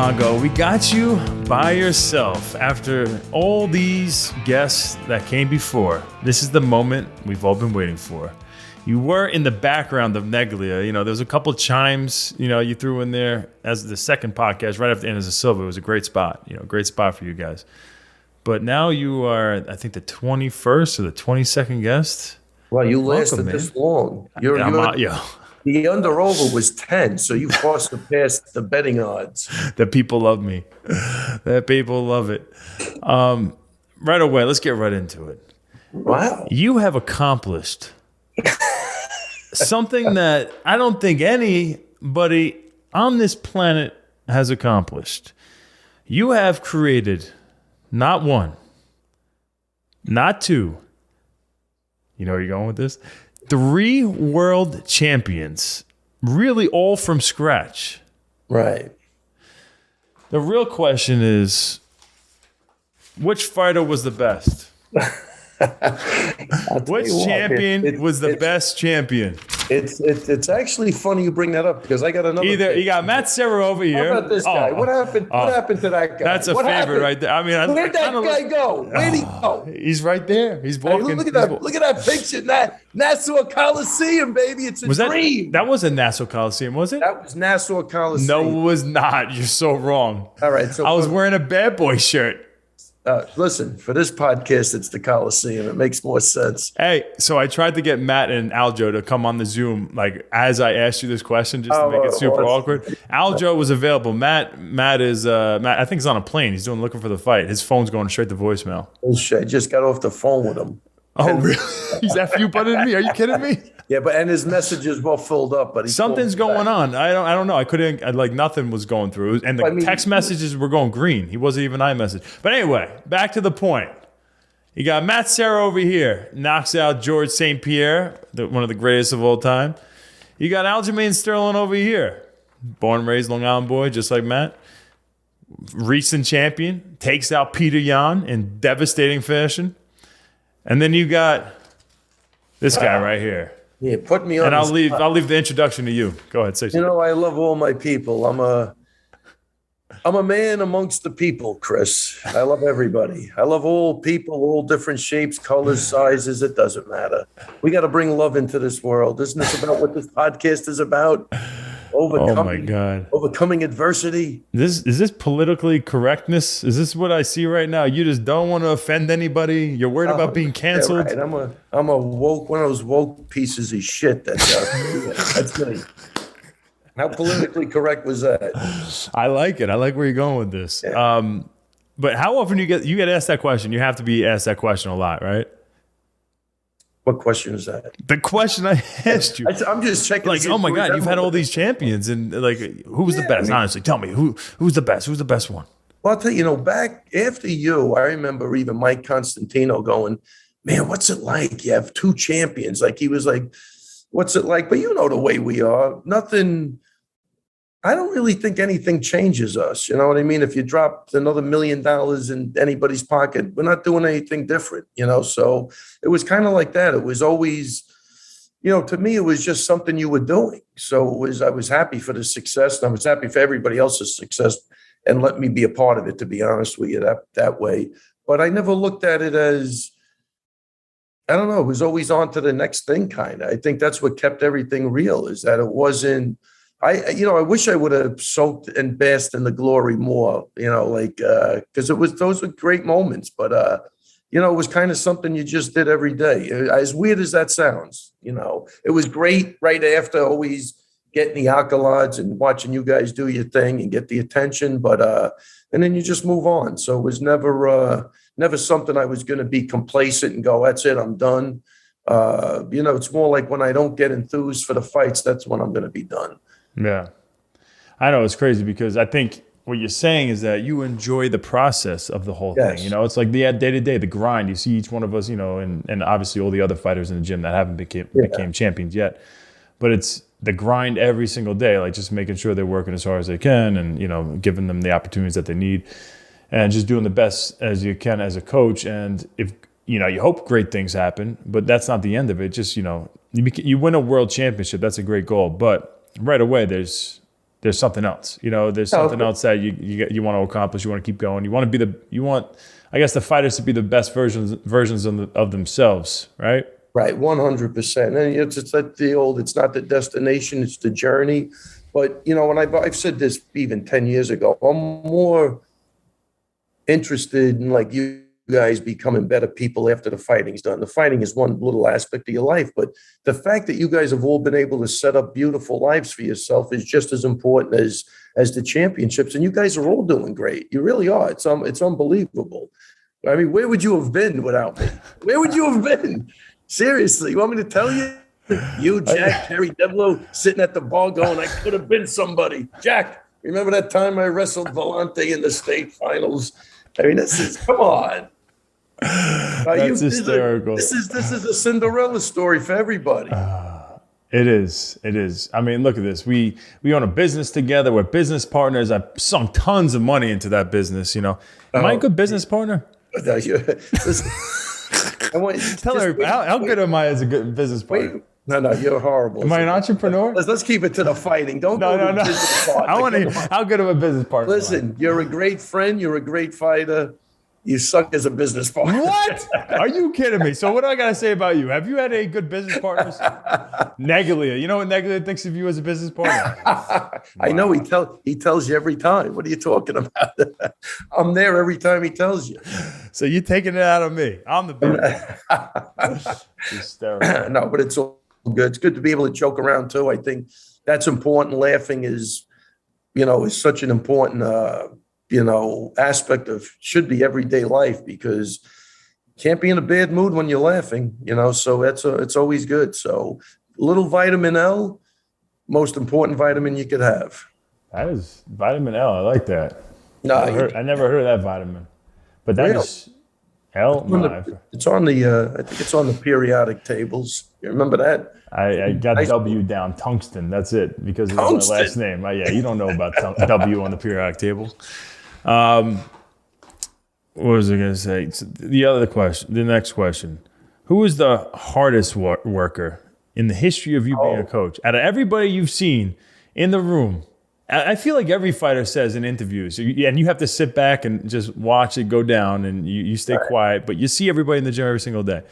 Longo. We got you by yourself after all these guests that came before. This is the moment we've all been waiting for. You were in the background of Neglia. You know, there was a couple chimes, you threw in there as the second podcast right after Anderson Silva. It was a great spot, great spot for you guys. But now you are, I think, the 21st or the 22nd guest. Well, you lasted this long. The under-over was 10, so you crossed past the betting odds. The people love me. The people love it. Right away, let's get right into it. Wow. You have accomplished something that I don't think anybody on this planet has accomplished. You have created not one, not two. You know where you're going with this? 3 world champions, really all from scratch. Right. The real question is, which fighter was the best? Which champion was the best champion? It's actually funny you bring that up because I got another. You got Matt Serra over here. How about this guy? What happened? What happened to that guy? That's a favorite right there. I mean, where'd that guy go? Where'd he go? He's right there. He's walking. Hey, look at that picture. Nassau Coliseum, baby. It's a dream. That wasn't Nassau Coliseum, was it? That was Nassau Coliseum. No, it was not. You're so wrong. All right. So I was wearing a Bad Boy shirt. Listen, for this podcast, it's the Coliseum. It makes more sense. Hey, so I tried to get Matt and Aljo to come on the Zoom, like as I asked you this question, just to make it super awkward. Aljo was available. Matt is I think he's on a plane. He's looking for the fight. His phone's going straight to voicemail. Bullshit. I just got off the phone with him. Oh, really? He's F-you butted me. Are you kidding me? Yeah, and his messages well filled up, but something's going on. I don't know. I couldn't nothing was going through, and the text messages were going green. He wasn't even iMessage. But anyway, back to the point. You got Matt Serra over here, knocks out George St. Pierre, one of the greatest of all time. You got Aljamain Sterling over here, born and raised Long Island boy, just like Matt. Recent champion, takes out Peter Yan in devastating fashion. And then you got this guy right here. Yeah, put me on. And I'll leave the introduction to you. Go ahead, say something. I love all my people. I'm a man amongst the people, Chris. I love everybody. I love all people, all different shapes, colors, sizes. It doesn't matter. We got to bring love into this world. Isn't this about what this podcast is about? Oh my God! Overcoming adversity. Is this politically correctness? Is this what I see right now? You just don't want to offend anybody. You're worried about being canceled. Yeah, right. I'm a woke, one of those woke pieces of shit. That's me. How politically correct was that? I like it. I like where you're going with this. Yeah. But how often you get asked that question? You have to be asked that question a lot, right? What question is that? The question I asked you. I'm just checking. Like, oh my God, you've had all these champions, and like, who's the best? Honestly, tell me who's the best? Who's the best one? Well, I'll tell you, back after you, I remember even Mike Constantino going, "Man, what's it like? You have 2 champions." Like he was like, "What's it like?" But the way we are, nothing. I don't really think anything changes us. You know what I mean? If you dropped another $1 million in anybody's pocket, we're not doing anything different, So it was kind of like that. It was always, to me, it was just something you were doing. So I was happy for the success, and I was happy for everybody else's success, and let me be a part of it, to be honest with you, that way. But I never looked at it as, I don't know, it was always on to the next thing, kind of. I think that's what kept everything real, is that it wasn't, I wish I would have soaked and basked in the glory more, because those were great moments. But, it was kind of something you just did every day. As weird as that sounds, it was great right after always getting the accolades and watching you guys do your thing and get the attention. But, and then you just move on. So it was never something I was going to be complacent and go, that's it, I'm done. It's more like when I don't get enthused for the fights, that's when I'm going to be done. Yeah. I know it's crazy because I think what you're saying is that you enjoy the process of the whole thing. It's like the day-to-day, the grind. You see each one of us, and obviously all the other fighters in the gym that haven't became champions yet. But it's the grind every single day, like just making sure they're working as hard as they can and, giving them the opportunities that they need and just doing the best as you can as a coach. And if, you hope great things happen, but that's not the end of it. Just, you win a world championship. That's a great goal. But right away, there's there's something else. There's something else that you want to accomplish. You want to keep going. You want to be I guess, the fighters to be the best versions of themselves, right? Right, 100%. And it's like the old, it's not the destination, it's the journey. But, when I've said this even 10 years ago, I'm more interested in like you guys becoming better people after the fighting's done. The fighting is one little aspect of your life, but the fact that you guys have all been able to set up beautiful lives for yourself is just as important as the championships. And you guys are all doing great. You really are. It's unbelievable. I mean, where would you have been without me? Where would you have been? Seriously, you want me to tell you? You, Jack, Terry Devlo, sitting at the bar going, I could have been somebody. Jack, remember that time I wrestled Volante in the state finals? I mean, come on. That's hysterical. This is a Cinderella story for everybody. It is. I mean, look at this. We own a business together. We're business partners. I've sunk tons of money into that business. Am I a good business partner? Listen, Tell her how good am I as a good business partner? No, you're horrible. Am I an entrepreneur? Let's keep it to the fighting. Don't go to business partner. I want to. How good of a business partner? Listen, you're a great friend. You're a great fighter. You suck as a business partner. What? Are you kidding me? So what do I got to say about you? Have you had any good business partners? Neglia. You know what Neglia thinks of you as a business partner? Wow. I know he tells you every time. What are you talking about? I'm there every time he tells you. So you're taking it out of me. I'm the bad. Hysterical. No, but it's all good. It's good to be able to joke around too. I think that's important. Laughing is such an important aspect of should be everyday life, because you can't be in a bad mood when you're laughing, so it's always good. So little vitamin L, most important vitamin you could have. That is vitamin L. I like that. No, I never heard of that vitamin, but that is L. It's on the I think it's on the periodic tables. You remember that? I got W down, tungsten. That's it, because of my last name. Yeah, you don't know about W on the periodic table. What was I going to say? The next question. Who is the hardest worker in the history of you being a coach? Out of everybody you've seen in the room, I feel like every fighter says in interviews, and you have to sit back and just watch it go down, and you stay quiet, but you see everybody in the gym every single day.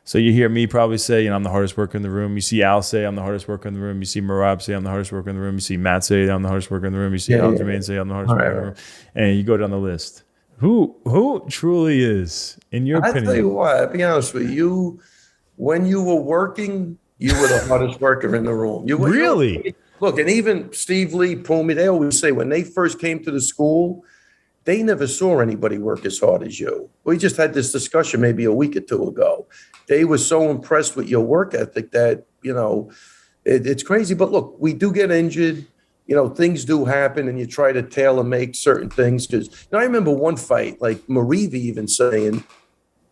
So you hear me probably say, I'm the hardest worker in the room. You see Al say, I'm the hardest worker in the room. You see Marab say, I'm the hardest worker in the room. You see Matt say, I'm the hardest worker in the room. You see Aljamain say, I'm the hardest worker in the room. And you go down the list. Who truly is, in your opinion? I'll tell you what, I'll be honest with you. When you were working, you were the hardest worker in the room. Really? Look, and even Steve Lee, Pumi, they always say when they first came to the school, they never saw anybody work as hard as you. We just had this discussion maybe a week or two ago. They were so impressed with your work ethic that, it's crazy. But look, we do get injured. Things do happen, and you try to tailor make certain things. Because I remember one fight, like Marivi even saying,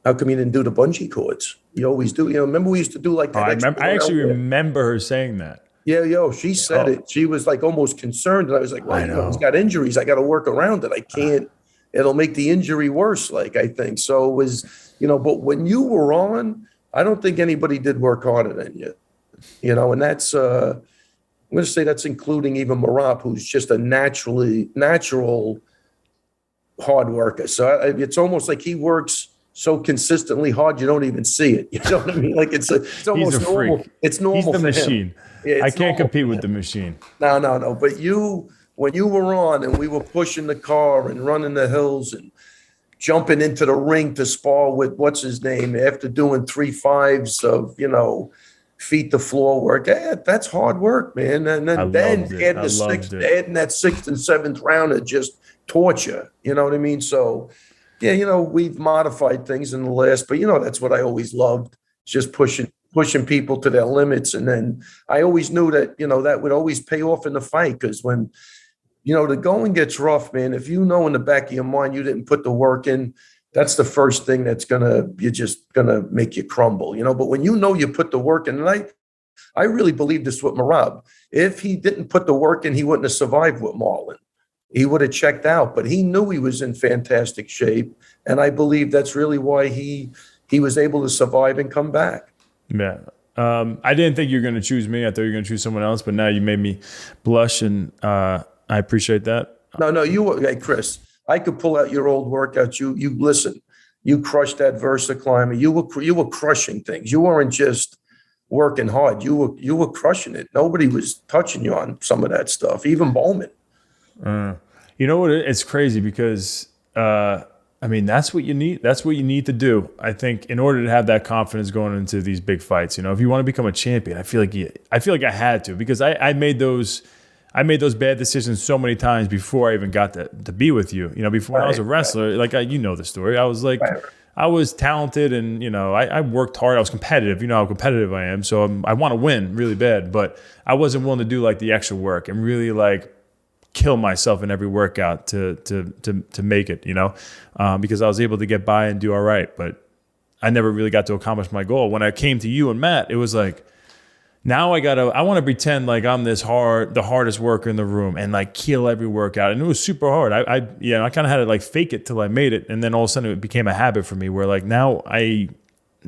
how come you didn't do the bungee cords? You always do. Remember we used to do like that. I actually remember her saying that. Yeah, she said it. She was like almost concerned. And I was like, well, he's got injuries. I got to work around it. I can't. It'll make the injury worse, I think. So it was, but when you were on, I don't think anybody did work harder than you, and that's, I'm going to say that's including even Marab, who's just a natural hard worker. So it's almost like he works so consistently hard, you don't even see it. You know what I mean? Like it's almost normal. Freak. It's normal. He's the for machine. Yeah, I can't compete with the machine. No. But when you were on and we were pushing the car and running the hills and jumping into the ring to spar with what's his name after doing 3 5s of, feet to floor work. That's hard work, man. And then adding that 6th and 7th round of just torture. You know what I mean? So we've modified things in the last, but that's what I always loved. Just pushing people to their limits. And then I always knew that, that would always pay off in the fight. Because when, the going gets rough, man, if in the back of your mind, you didn't put the work in, that's the first thing that's you're just going to make you crumble, but when you put the work in, and I really believe this with Marab. If he didn't put the work in, he wouldn't have survived with Marlon. He would have checked out, but he knew he was in fantastic shape. And I believe that's really why he was able to survive and come back. Yeah. I didn't think you were going to choose me. I thought you were going to choose someone else, but now you made me blush, and I appreciate that. No, hey, Chris, I could pull out your old workouts. You listen, you crushed that Versa climber. You were crushing things. You weren't just working hard. You were crushing it. Nobody was touching you on some of that stuff, even Bowman. You know what? It's crazy because, I mean, that's what you need. That's what you need to do. I think in order to have that confidence going into these big fights, if you want to become a champion, I feel like I had to, because I made those bad decisions so many times before I even got to be with you. Before I was a wrestler, like you know the story. I was like, I was talented, and I worked hard. I was competitive. You know how competitive I am, so I want to win really bad. But I wasn't willing to do like the extra work and really like kill myself in every workout to make it. Because I was able to get by and do all right, but I never really got to accomplish my goal. When I came to you and Matt, it was like, now I want to pretend like I'm the hardest worker in the room and like kill every workout. And it was super hard. I kind of had to like fake it till I made it. And then all of a sudden it became a habit for me where like now I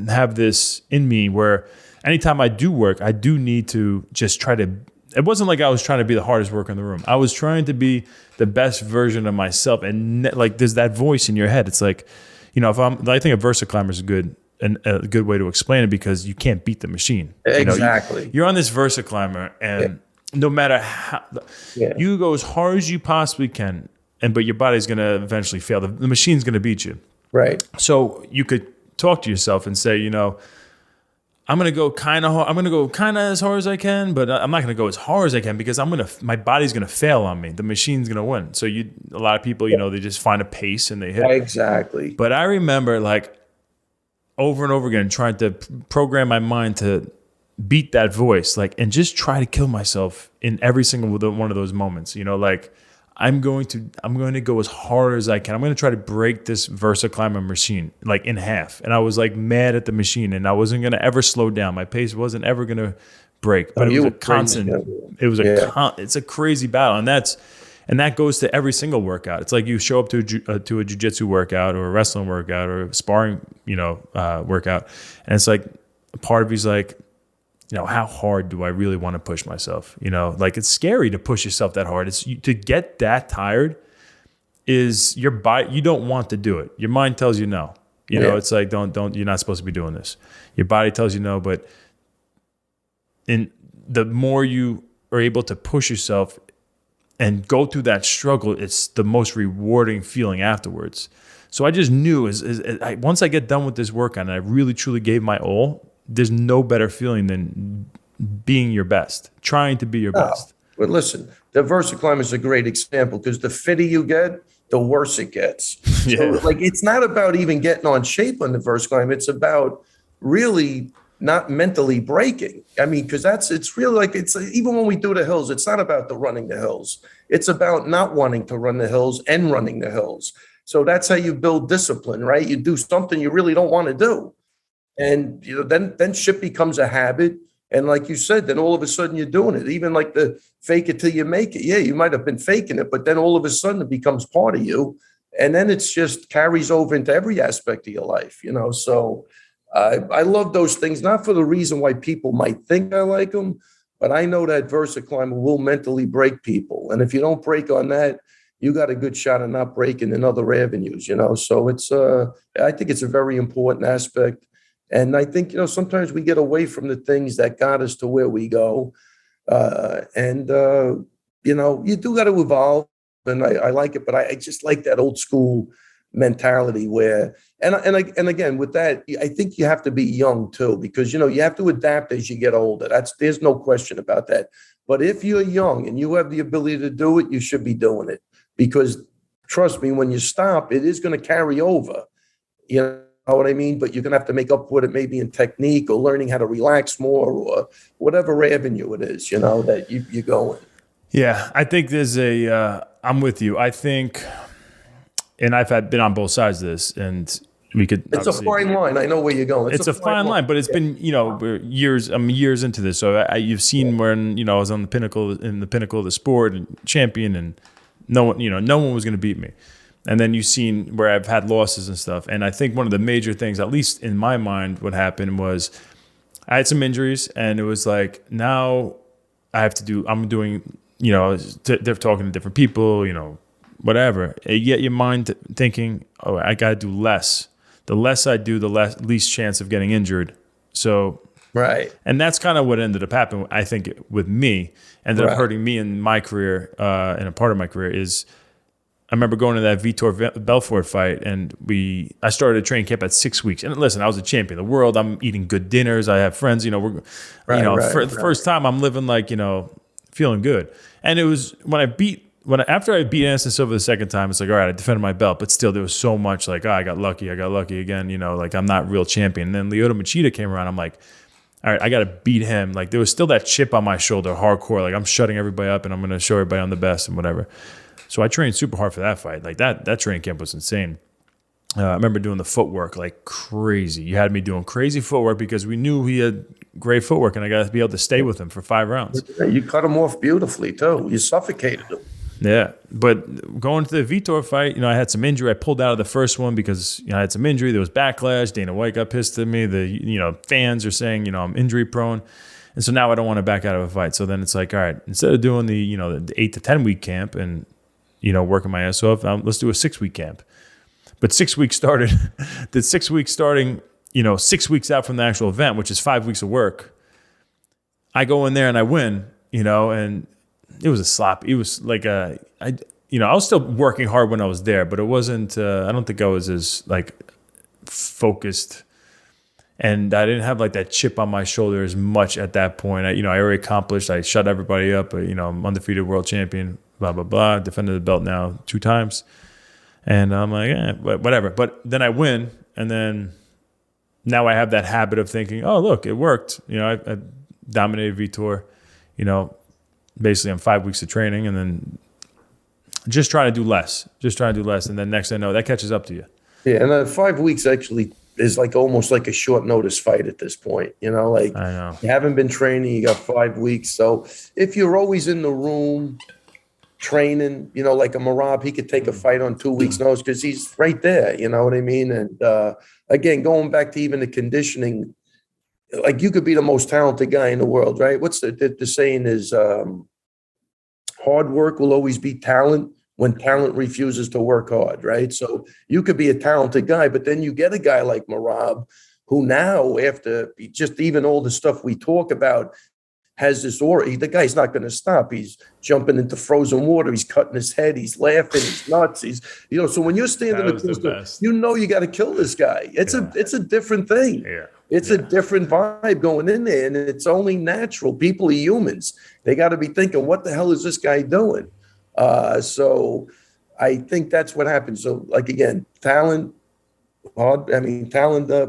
have this in me where anytime I do work, I do need to just try to, it wasn't like I was trying to be the hardest worker in the room. I was trying to be the best version of myself. And like, there's that voice in your head. It's like, I think a Versa climber is a good way to explain it, because you can't beat the machine. Exactly. You're on this Versa climber, and no matter how you go as hard as you possibly can, but your body's going to eventually fail. The machine's going to beat you. Right. So you could talk to yourself and say, I'm going to go kind of hard. I'm going to go kind of as hard as I can, but I'm not going to go as hard as I can, because my body's going to fail on me. The machine's going to win. So a lot of people, they just find a pace and they hit. Exactly. But I remember like over and over again trying to program my mind to beat that voice, and just try to kill myself in every single one of those moments. Like I'm going to go as hard as I can. I'm going to try to break this Versa climber machine like in half. And I was like mad at the machine, and I wasn't going to ever slow down. My pace wasn't ever going to break. But it was a constant. It's a crazy battle, and that goes to every single workout. It's like you show up to a jiu-jitsu workout or a wrestling workout or a sparring, workout, and it's like a part of you's like, how hard do I really want to push myself? Like it's scary to push yourself that hard. It's to get that tired is your body. You don't want to do it. Your mind tells you no. It's like don't. You're not supposed to be doing this. Your body tells you no, but the more you are able to push yourself and go through that struggle, it's the most rewarding feeling afterwards. So I just knew once I get done with this workout and I really truly gave my all, there's no better feeling than being your best, trying to be your best. But listen, the Versa climber is a great example, because the fitter you get, the worse it gets. So it's not about even getting on shape on the Versa climber. It's about really not mentally breaking. I mean, because it's really like, it's even when we do the hills, it's not about the running the hills. It's about not wanting to run the hills and running the hills. So that's how you build discipline, right? You do something you really don't want to do. And then shit becomes a habit. And like you said, then all of a sudden you're doing it. Even like the fake it till you make it. Yeah, you might have been faking it, but then all of a sudden it becomes part of you. And then it's just carries over into every aspect of your life, So I love those things, not for the reason why people might think I like them, but I know that Versa climber will mentally break people. And if you don't break on that, you got a good shot of not breaking in other avenues, So it's I think it's a very important aspect. And I think, sometimes we get away from the things that got us to where we go. You do got to evolve. And I like it, but I just like that old school mentality where, and again, with that, I think you have to be young too, because, you have to adapt as you get older. There's no question about that. But if you're young and you have the ability to do it, you should be doing it, because trust me, when you stop, it is going to carry over. Know what I mean? But you're going to have to make up for it maybe in technique or learning how to relax more or whatever avenue it is, that you go in. Yeah, I think there's I'm with you. I think, and I've been on both sides of this, and we could. It's a fine line. I know where you're going. It's a fine line, but it's been, we're years. I'm years into this, so you've seen when I was on the pinnacle of the sport and champion, and no one was going to beat me. And then you've seen where I've had losses and stuff. And I think one of the major things, at least in my mind, what happened was I had some injuries, and it was like, now I'm doing, they're talking to different people, whatever. You get your mind thinking, oh, I got to do less. The less I do, the least chance of getting injured. So, right. And that's kind of what ended up happening, I think, with me. Ended up hurting me in my career, and a part of my career is, I remember going to that Vitor Belfort fight, and I started a training camp at 6 weeks. And listen, I was a champion of the world. I'm eating good dinners. I have friends. For the first time, I'm living like, feeling good. And it was after I beat Anderson Silva the second time, it's like, all right, I defended my belt, but still there was so much like, I got lucky again. Like I'm not real champion. And then Lyoto Machida came around. I'm like, all right, I got to beat him. Like there was still that chip on my shoulder, hardcore. Like I'm shutting everybody up, and I'm going to show everybody I'm the best and whatever. So I trained super hard for that fight. Like that training camp was insane. I remember doing the footwork like crazy. You had me doing crazy footwork because we knew he had great footwork, and I got to be able to stay with him for 5 rounds. You cut him off beautifully too. You suffocated him. Yeah, but going to the Vitor fight, I had some injury. I pulled out of the first one because I had some injury. There was backlash. Dana White got pissed at me. The fans are saying I'm injury prone, and so now I don't want to back out of a fight. So then it's like, all right, instead of doing the 8 to 10 week camp and working my ass off, let's do a 6 week camp. But 6 weeks started. The 6 weeks starting 6 weeks out from the actual event, which is 5 weeks of work. I go in there and I win. And it was a slop. It was like I was still working hard when I was there, but it wasn't. I don't think I was as like focused, and I didn't have like that chip on my shoulder as much at that point. I already accomplished. I shut everybody up. I'm undefeated world champion. Blah blah blah. Defended the belt now 2 times, and I'm like, whatever. But then I win, and then now I have that habit of thinking, oh look, it worked. I dominated Vitor. Basically on 5 weeks of training, and then just trying to do less. And then next thing I know, that catches up to you. Yeah, and 5 weeks actually is like almost like a short notice fight at this point. Like I know. You haven't been training, you got 5 weeks. So if you're always in the room training, like a Merab, he could take a fight on 2 weeks' notice because he's right there. You know what I mean? And again, going back to even the conditioning, like you could be the most talented guy in the world, right? What's the saying is hard work will always beat talent when talent refuses to work hard, right? So you could be a talented guy, but then you get a guy like Merab who now, after just even all the stuff we talk about, has this aura. The guy's not going to stop. He's jumping into frozen water. He's cutting his head. He's laughing. He's nuts. He's, so when you're standing across, you got to kill this guy. It's a different thing. Yeah. It's a different vibe going in there, and it's only natural. People are humans. They got to be thinking, what the hell is this guy doing? So I think that's what happens. So like, again, talent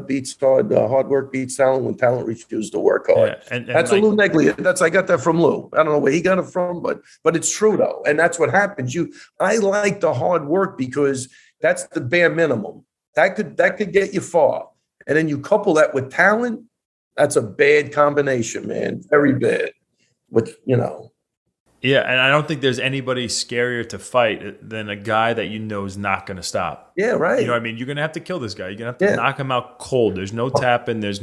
beats hard. Hard work beats talent when talent refuses to work hard. Yeah, and that's like, a Lou Neglia. I got that from Lou. I don't know where he got it from, but it's true though. And that's what happens. I like the hard work because that's the bare minimum. That could get you far. And then you couple that with talent. That's a bad combination, man. Very bad. Yeah, and I don't think there's anybody scarier to fight than a guy that is not going to stop. Yeah, right. You know what I mean? You're going to have to kill this guy. You're going to have to knock him out cold. There's no tapping. He's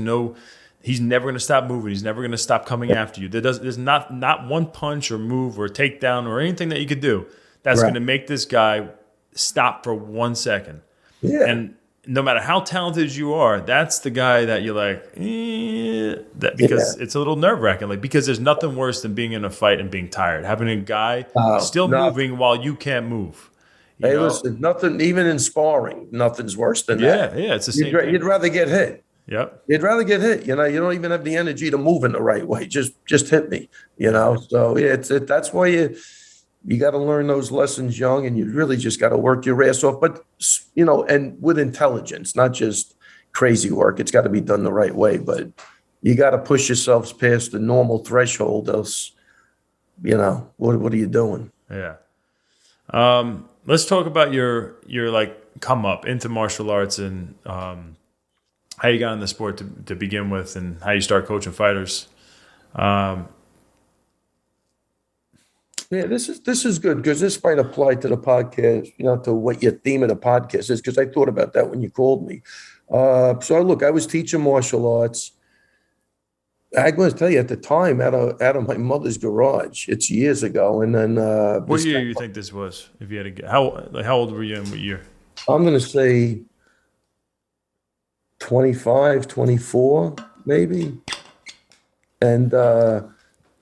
never going to stop moving. He's never going to stop coming after you. There's not one punch or move or takedown or anything that you could do that's going to make this guy stop for 1 second. Yeah. And no matter how talented you are, that's the guy that you're like, because it's a little nerve-wracking. Like, because there's nothing worse than being in a fight and being tired. Having a guy still moving while you can't move. Listen, nothing, even in sparring, nothing's worse than that. Yeah, it's the same thing. You'd rather get hit. Yep. You'd rather get hit. You don't even have the energy to move in the right way. Just hit me. So that's why you got to learn those lessons young, and you really just got to work your ass off. But, and with intelligence, not just crazy work. It's got to be done the right way. But you got to push yourselves past the normal threshold. Else, what are you doing? Yeah. Let's talk about your like come up into martial arts and how you got in the sport to begin with, and how you start coaching fighters. Yeah, this is good because this might apply to the podcast, to what your theme of the podcast is, because I thought about that when you called me. So look, I was teaching martial arts. I'm going to tell you, at the time, out of my mother's garage. It's years ago, and then What year do you think this was? If you had to get, how old were you in what year? I'm going to say 25, 24, maybe. And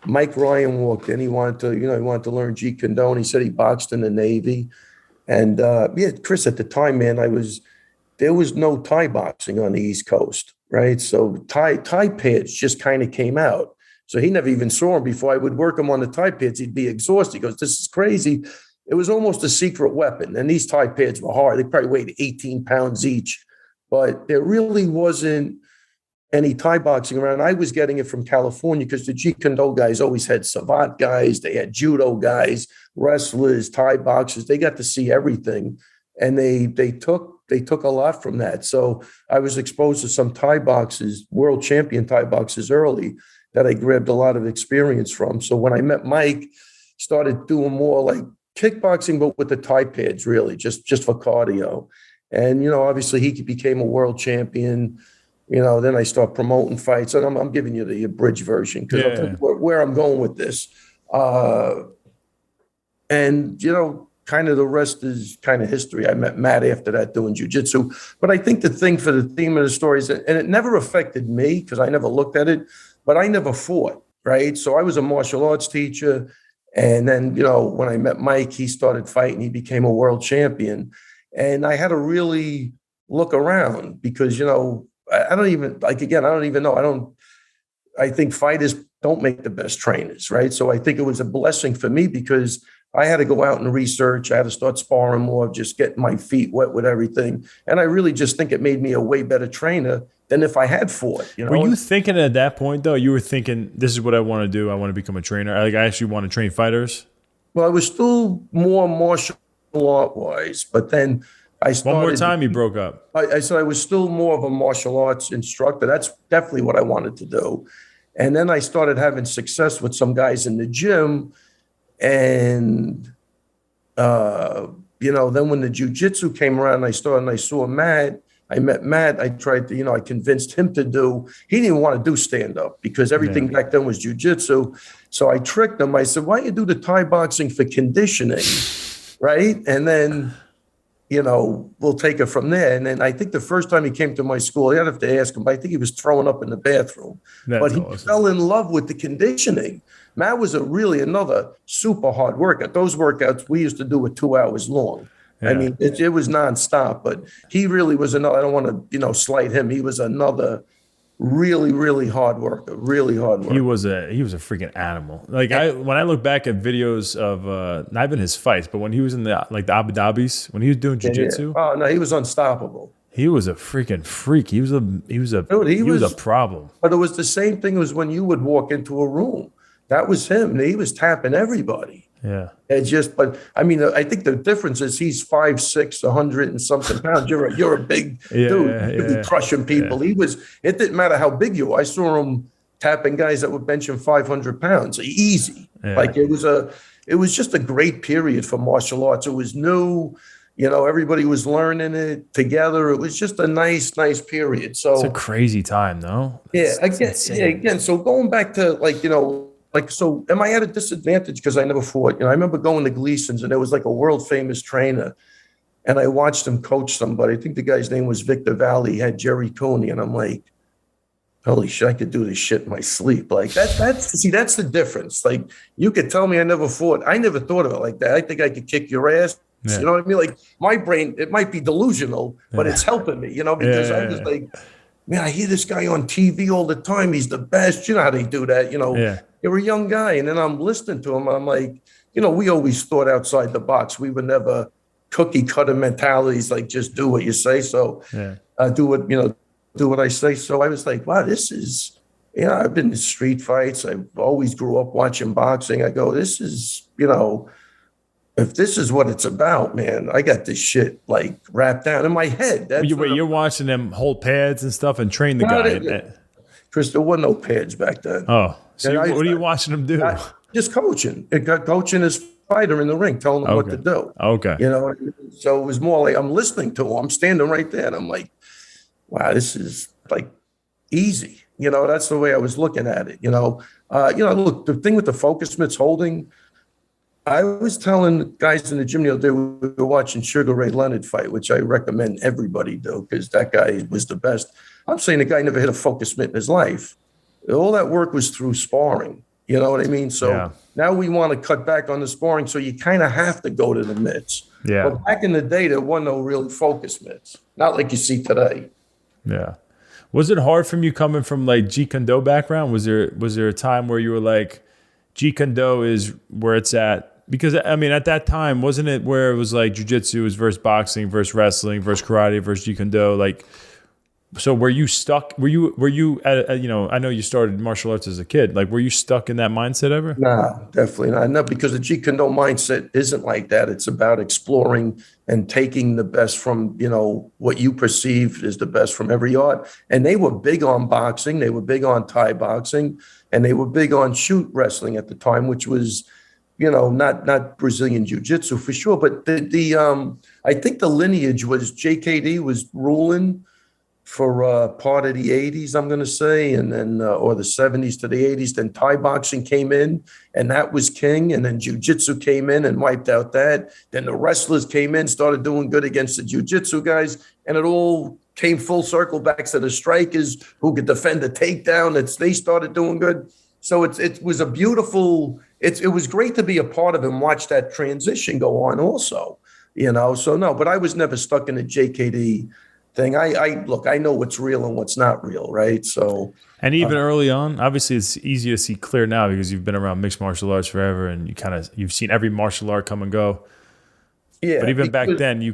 Mike Ryan walked in. He wanted to learn Jeet Kune Do. He said he boxed in the Navy. And yeah, Chris, at the time, man, there was no Thai boxing on the East Coast, right? So Thai pads just kind of came out. So he never even saw him before. I would work him on the Thai pads. He'd be exhausted. He goes, "This is crazy." It was almost a secret weapon. And these Thai pads were hard. They probably weighed 18 pounds each. But there really wasn't any Thai boxing around. I was getting it from California because the Jeet Kune Do guys always had savate guys. They had judo guys, wrestlers, Thai boxers. They got to see everything. And they took a lot from that. So I was exposed to some Thai boxers, world champion Thai boxers early that I grabbed a lot of experience from. So when I met Mike, started doing more like kickboxing, but with the Thai pads, really, just for cardio. And, obviously he became a world champion. Then I start promoting fights. And I'm giving you the abridged version because I'll tell you where I'm going with this. And, kind of the rest is kind of history. I met Matt after that doing jiu-jitsu. But I think the thing for the theme of the story is, and it never affected me because I never looked at it, but I never fought, right? So I was a martial arts teacher. And then, when I met Mike, he started fighting. He became a world champion. And I had to really look around because, I don't even know. I think fighters don't make the best trainers, right? So I think it was a blessing for me because I had to go out and research. I had to start sparring more, just getting my feet wet with everything. And I really just think it made me a way better trainer than if I had fought. Were you thinking at that point, though, you were thinking, this is what I want to do. I want to become a trainer. I actually want to train fighters? Well, I was still more martial art-wise, but then I started. One more time, you broke up. I said I was still more of a martial arts instructor. That's definitely what I wanted to do. And then I started having success with some guys in the gym. And, then when the jiu-jitsu came around, I saw Matt. I met Matt. I tried to, I convinced him he didn't even want to do stand-up because everything back then was jiu-jitsu. So I tricked him. I said, why don't you do the Thai boxing for conditioning, right? And then, we'll take it from there. And then I think the first time he came to my school, I'd have to ask him, but I think he was throwing up in the bathroom. But he fell in love with the conditioning. Matt was really another super hard workout. Those workouts we used to do were 2 hours long. Yeah. I mean, it was nonstop, but he really was another, I don't want to, slight him. He was another really, really hard worker, really hard worker. He was a freaking animal. Like when I look back at videos of not even his fights, but when he was in the Abu Dhabis, when he was doing jiu-jitsu. Yeah. Oh no, he was unstoppable. He was a freaking freak. He was a problem. But it was the same thing as when you would walk into a room. That was him. He was tapping everybody. Yeah. But I mean, I think the difference is he's 5'6", 100 and something pounds. You're a big dude. You'd be crushing people. Yeah. It didn't matter how big you were. I saw him tapping guys that were benching 500 pounds. Easy. Yeah. Like it was just a great period for martial arts. It was new. Everybody was learning it together. It was just a nice period. So it's a crazy time, though. Again. So going back to so am I at a disadvantage because I never fought? I remember going to Gleason's and there was like a world famous trainer and I watched him coach somebody. I think the guy's name was Victor Valley. He had Jerry Cooney. And I'm like, holy shit, I could do this shit in my sleep. Like that's the difference. Like you could tell me I never fought. I never thought of it like that. I think I could kick your ass. Yeah. You know what I mean? Like my brain, it might be delusional, but it's helping me, because I was like, man, I hear this guy on TV all the time. He's the best. You know how they do that, You're a young guy. And then I'm listening to him. I'm like, we always thought outside the box. We were never cookie cutter mentalities, like just do what you say. So do what I say. So I was like, wow, this is, I've been in street fights. I always grew up watching boxing. I go, this is, if this is what it's about, man, I got this shit like wrapped down in my head. You're watching them hold pads and stuff and train the guy. Chris, there were no pads back then. Oh, so what are you watching them do? Just coaching. Coaching his fighter in the ring, telling him what to do. Okay. So it was more like I'm listening to him. I'm standing right there and I'm like, wow, this is like easy. That's the way I was looking at it. Look, the thing with the focus mitts holding, I was telling guys in the gym the other day, we were watching Sugar Ray Leonard fight, which I recommend everybody do because that guy was the best. I'm saying the guy never hit a focus mitt in his life. All that work was through sparring. You know what I mean? So now we want to cut back on the sparring. So you kind of have to go to the mitts. Yeah. But back in the day, there were no really focus mitts, not like you see today. Yeah. Was it hard from you coming from like Jeet Kune Do background? Was there a time where you were like, Jeet Kune Do is where it's at? Because, I mean, at that time, wasn't it where it was like jiu-jitsu was versus boxing, versus wrestling, versus karate, versus Jeet Kune Do? Like, so were you stuck? Were you at, I know you started martial arts as a kid. Like, were you stuck in that mindset ever? Nah, definitely not. No, because the Jeet Kune Do mindset isn't like that. It's about exploring and taking the best from, what you perceive is the best from every art. And they were big on boxing. They were big on Thai boxing. And they were big on shoot wrestling at the time, which was, not Brazilian jiu-jitsu for sure. But I think the lineage was JKD was ruling for part of the 80s, I'm going to say, and then or the 70s to the 80s. Then Thai boxing came in, and that was king. And then jiu-jitsu came in and wiped out that. Then the wrestlers came in, started doing good against the jiu-jitsu guys, and it all came full circle back to the strikers who could defend the takedown. They started doing good. So it was a beautiful. It was great to be a part of and watch that transition go on also. So no, but I was never stuck in a JKD thing. I know what's real and what's not real, right? So, and even early on, obviously it's easy to see clear now because you've been around mixed martial arts forever and you've seen every martial art come and go. Yeah. But even back then, you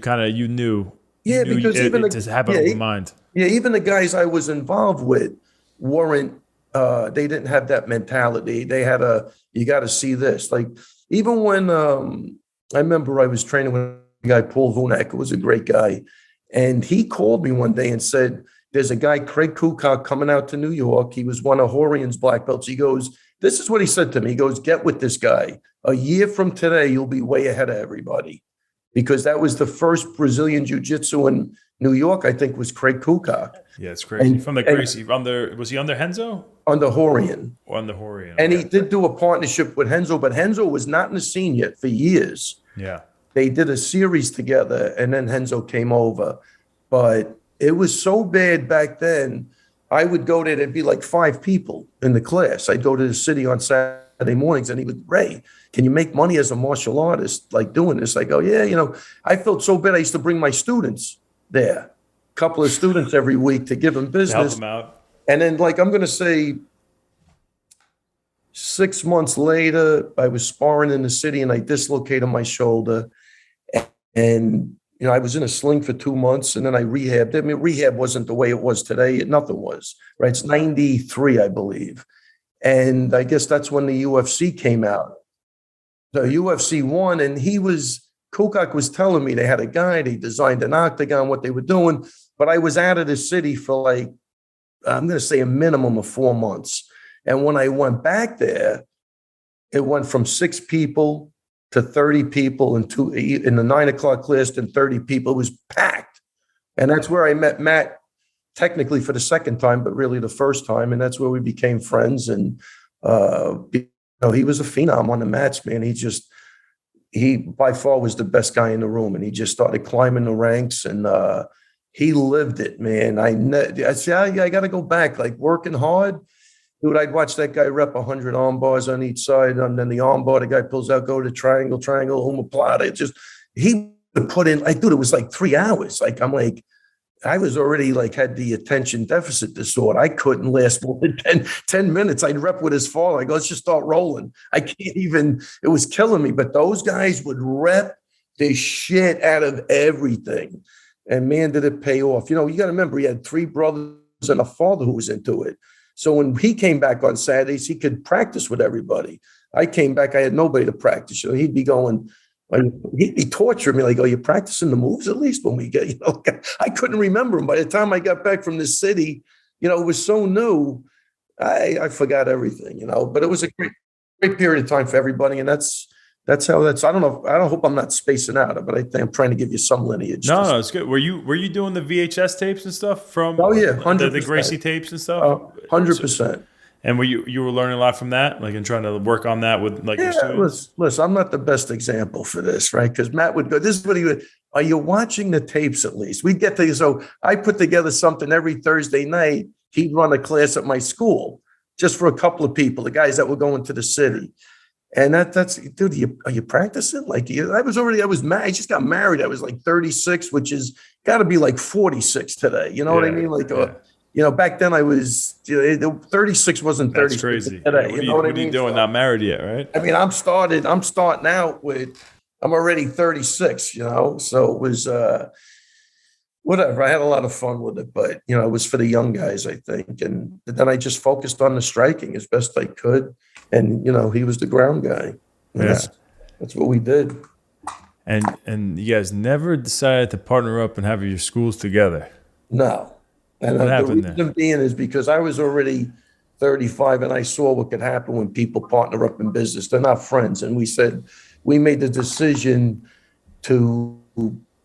knew. Yeah, because even to have an open mind. Yeah, even the guys I was involved with weren't. They didn't have that mentality. They had you got to see this. Like even when I remember I was training with a guy, Paul Vunak, who was a great guy. And he called me one day and said, there's a guy, Craig Kukak, coming out to New York. He was one of Horian's black belts. He goes, this is what he said to me. He goes, get with this guy. A year from today, you'll be way ahead of everybody. Because that was the first Brazilian jiu-jitsu in New York, I think, was Craig Kukak. Yeah, it's crazy. From the Gracie. Was he under Henzo? Under Horian. Under Horian. And he did do a partnership with Henzo, but Henzo was not in the scene yet for years. Yeah. They did a series together, and then Henzo came over. But it was so bad back then, I would go there, there'd be like 5 people in the class. I'd go to the city on Saturday mornings, and he would, Ray, can you make money as a martial artist, like doing this? I go, yeah, I felt so bad. I used to bring my students there, a couple of students every week to give them business. Help them out. And then, I'm going to say 6 months later, I was sparring in the city, and I dislocated my shoulder. And, I was in a sling for 2 months, and then I rehabbed. I mean, rehab wasn't the way it was today. Nothing was, right? It's 93, I believe. And I guess that's when the UFC came out. The UFC won, and Kukak was telling me they had a guy, they designed an octagon, what they were doing. But I was out of the city for I'm going to say a minimum of 4 months. And when I went back there, it went from 6 people to 30 people in the 9 o'clock list, and 30 people. It was packed. And that's where I met Matt, technically for the second time, but really the first time. And that's where we became friends. And, he was a phenom on the mats, man. He by far was the best guy in the room. And he just started climbing the ranks, and he lived it, man. I said, I got to go back, working hard. Dude, I'd watch that guy rep 100 arm bars on each side, and then the arm bar, the guy pulls out, go to triangle, omoplata. He would put in, it was 3 hours. I was already had the attention deficit disorder. I couldn't last more than 10 minutes. I'd rep with his fall. I go, let's just start rolling. I can't even, it was killing me. But those guys would rep the shit out of everything. And man, did it pay off. You got to remember, he had 3 brothers and a father who was into it. So when he came back on Saturdays, he could practice with everybody. I came back, I had nobody to practice. He'd be going, he'd be torturing me, are you practicing the moves at least when we get, I couldn't remember them. By the time I got back from the city, it was so new, I forgot everything, but it was a great period of time for everybody. And that's that's how that's. I don't know. I don't hope I'm not spacing out, but I think I'm trying to give you some lineage. No, it's good. Were you doing the VHS tapes and stuff from? Oh yeah, the 100%. Gracie tapes and stuff. 100%. And you were learning a lot from that, like, and trying to work on that with like your Yeah, students. listen, I'm not the best example for this, right? Because Matt would go, this is what he would, are you watching the tapes at least? We'd get to, so I put together something every Thursday night. He'd run a class at my school just for a couple of people, the guys that were going to the city. And that's, dude, are you practicing? Like, I was married. I just got married. I was like 36, which is got to be like 46 today. You know what I mean? Like, back then I was 36 wasn't 36. That's crazy. Today. What are you doing? Not married yet, right? I mean, I'm starting out with, I'm already 36, so it was, whatever. I had a lot of fun with it, but it was for the young guys, I think. And then I just focused on the striking as best I could. And, he was the ground guy. That's what we did. And you guys never decided to partner up and have your schools together. No. And what the happened reason there? being is because I was already 35 and I saw what could happen when people partner up in business. They're not friends. And we made the decision to,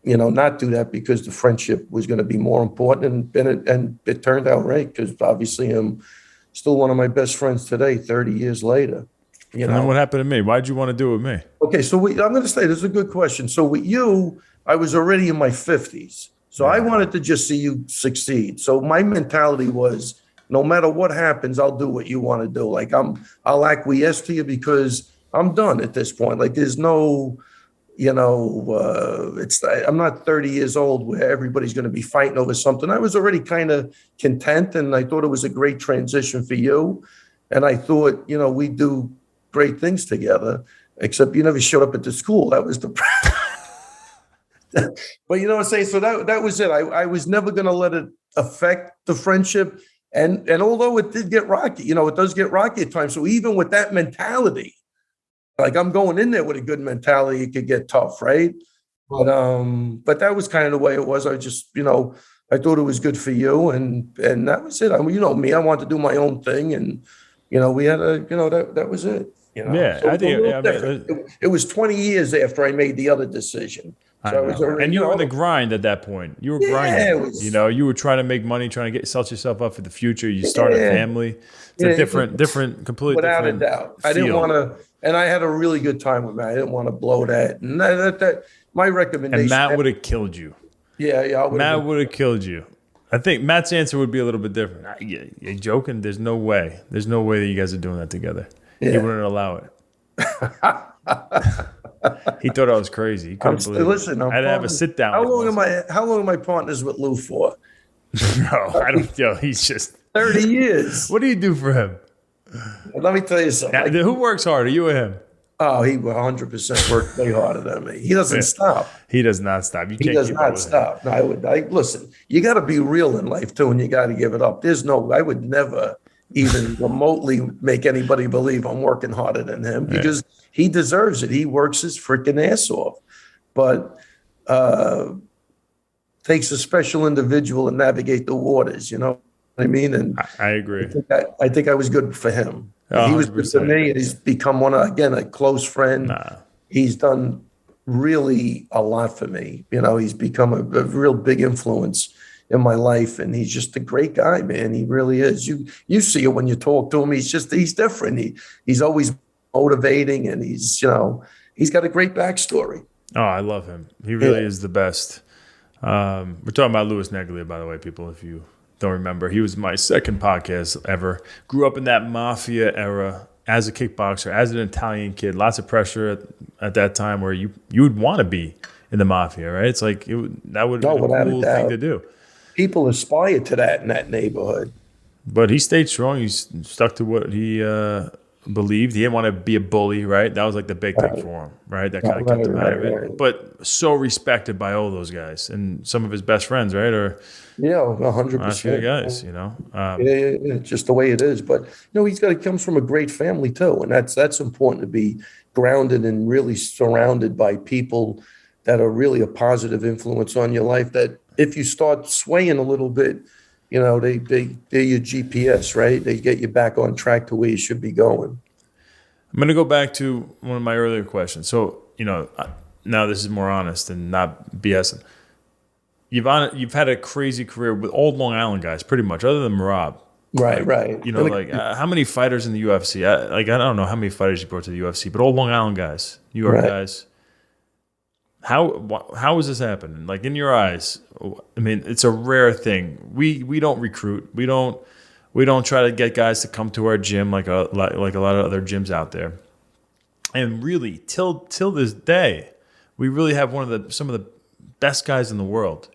not do that because the friendship was going to be more important. And it turned out right, because obviously I'm still one of my best friends today, 30 years later. And then what happened to me? Why'd you want to do it with me? Okay, so I'm going to say this is a good question. So with you, I was already in my 50s. So I wanted to just see you succeed. So my mentality was, no matter what happens, I'll do what you want to do. Like I'll acquiesce to you because I'm done at this point. Like there's no, I'm not 30 years old where everybody's going to be fighting over something. I was already kind of content, and I thought it was a great transition for you. And I thought, we'd do great things together, except you never showed up at the school. That was the but you know what I'm saying? So that was it. I was never going to let it affect the friendship. And although it did get rocky, it does get rocky at times. So even with that mentality, like I'm going in there with a good mentality, it could get tough, right? But that was kind of the way it was. I just, I thought it was good for you, and that was it. Me, I wanted to do my own thing, and we had that was it. Yeah, so I think it was 20 years after I made the other decision. So and you were in the grind at that point. You were grinding. You were trying to make money, trying to set yourself up for the future. You started a family. It's a different, completely without different. Without a doubt, I didn't want to, and I had a really good time with Matt. I didn't want to blow that. And that my recommendation. And Matt would have killed you. Yeah. Matt would have killed you. I think Matt's answer would be a little bit different. You're joking. There's no way. There's no way that you guys are doing that together. Yeah. He wouldn't allow it. He thought I was crazy. He couldn't believe it. I had to have a sit down. How long am I partners with Lou for? No, I don't. He's just 30 years. What do you do for him? Let me tell you something. Who works harder, you or him? Oh, he 100% works way harder than me. He doesn't stop. He does not stop. He does not stop. No, listen. You got to be real in life too, and you got to give it up. I would never even remotely make anybody believe I'm working harder than him, because he deserves it. He works his freaking ass off, but takes a special individual to navigate the waters. You know what I mean? And I agree. I think I was good for him. He was good for me, and he's become a close friend. He's done really a lot for me. He's become a real big influence in my life, and he's just a great guy, man. He really is. You see it when you talk to him. He's different. He's always motivating, and he's got a great backstory. Oh, I love him. He really is the best. We're talking about Louis Neglia, by the way, people, if you don't remember. He was my second podcast ever. Grew up in that mafia era as a kickboxer, as an Italian kid. Lots of pressure at that time where you would want to be in the mafia, right? It's like that would be a cool thing to do. People aspire to that in that neighborhood. But he stayed strong. He stuck to what he believed. He didn't want to be a bully, right? That was like the big thing for him, right? That kind of kept him out of it. Right. But so respected by all those guys and some of his best friends, right? Or 100%. Guys, just the way it is. But he comes from a great family too, and that's important to be grounded and really surrounded by people that are really a positive influence on your life. That if you start swaying a little bit, they're your GPS, right? They get you back on track to where you should be going. I'm going to go back to one of my earlier questions. So, now this is more honest and not BSing. You've had a crazy career with old Long Island guys, pretty much, other than Marab. Right. How many fighters in the UFC? I don't know how many fighters you brought to the UFC, but old Long Island guys, New York guys. How is this happening? Like, in your eyes, I mean, it's a rare thing. We don't recruit. We don't try to get guys to come to our gym like a lot of other gyms out there. And really, till this day, we really have some of the best guys in the world,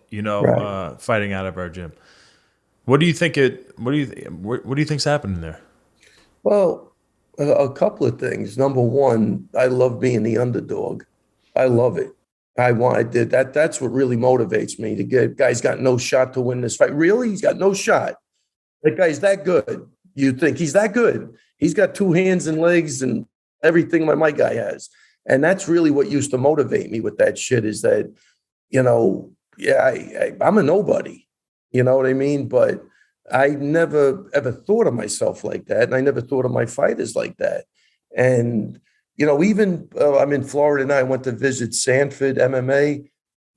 fighting out of our gym. What do you think think's happening there? Well, a couple of things. Number one, I love being the underdog. I love it. I did that. That's what really motivates me to get guys got no shot to win this fight. Really? He's got no shot. That guy's that good. You think he's that good? He's got 2 hands and legs and everything my guy has. And that's really what used to motivate me with that shit is that, I'm a nobody. You know what I mean? But I never ever thought of myself like that. And I never thought of my fighters like that. And, even I'm in Florida now. I went to visit Sanford MMA.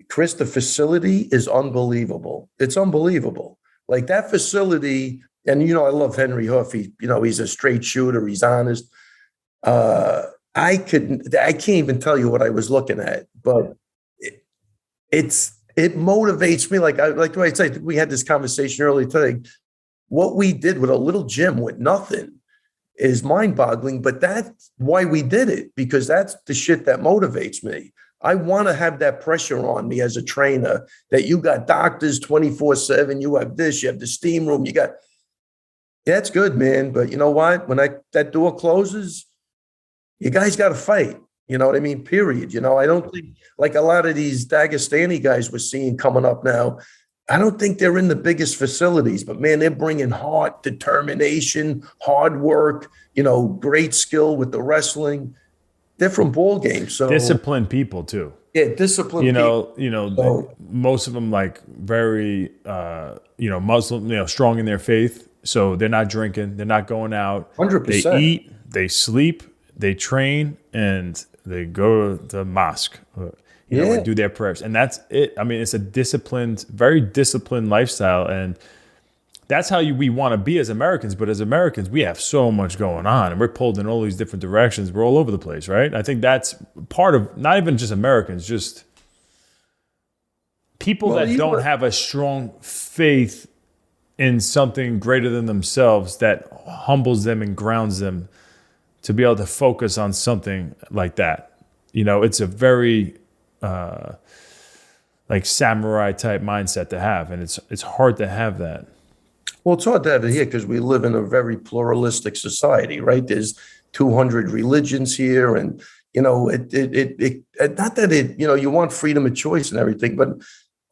Chris, the facility is unbelievable. It's unbelievable. Like that facility, and I love Henry Huff. He's a straight shooter. He's honest. I can't even tell you what I was looking at, but it motivates me. Like the way I say, we had this conversation earlier today. What we did with a little gym with nothing is mind-boggling, but that's why we did it, because that's the shit that motivates me. I want to have that pressure on me as a trainer that you got doctors 24/7. You have this, you have the steam room, that's good, man. But you know what? When that door closes, you guys got to fight. You know what I mean? Period. I don't think like a lot of these Dagestani guys we're seeing coming up now, I don't think they're in the biggest facilities, but man, they're bringing heart, determination, hard work, great skill with the wrestling, different ball games. So disciplined people too. Yeah, disciplined people. Most of them like very, Muslim, strong in their faith. So they're not drinking, they're not going out. 100%. They eat, they sleep, they train, and they go to the mosque. And do their prayers. And that's it. I mean, it's a very disciplined lifestyle. And that's how we want to be as Americans. But as Americans, we have so much going on and we're pulled in all these different directions. We're all over the place, right? I think that's part of, not even just Americans, just people that don't have a strong faith in something greater than themselves that humbles them and grounds them to be able to focus on something like that. It's a very like samurai type mindset to have, and it's hard to have that. Well, it's hard to have it here because we live in a very pluralistic society, right? There's 200 religions here, and it not that it you want freedom of choice and everything, but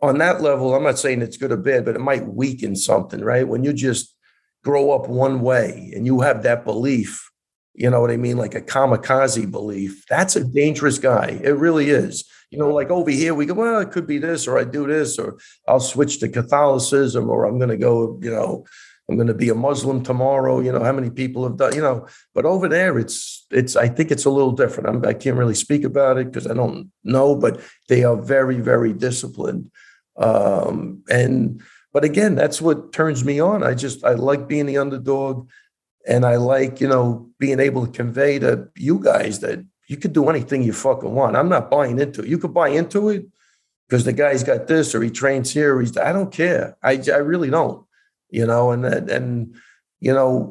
on that level, I'm not saying it's good or bad, but it might weaken something, right? When you just grow up one way and you have that belief, you know what I mean? Like a kamikaze belief. That's a dangerous guy. It really is. Like over here, we go, well, it could be this, or I do this, or I'll switch to Catholicism, or I'm going to go, I'm going to be a Muslim tomorrow. How many people have done, but over there, I think it's a little different. I can't really speak about it because I don't know, but they are very, very disciplined. But again, that's what turns me on. I like being the underdog. And I like, being able to convey to you guys that you could do anything you fucking want. I'm not buying into it. You could buy into it because the guy's got this, or he trains here. I don't care. I really don't, and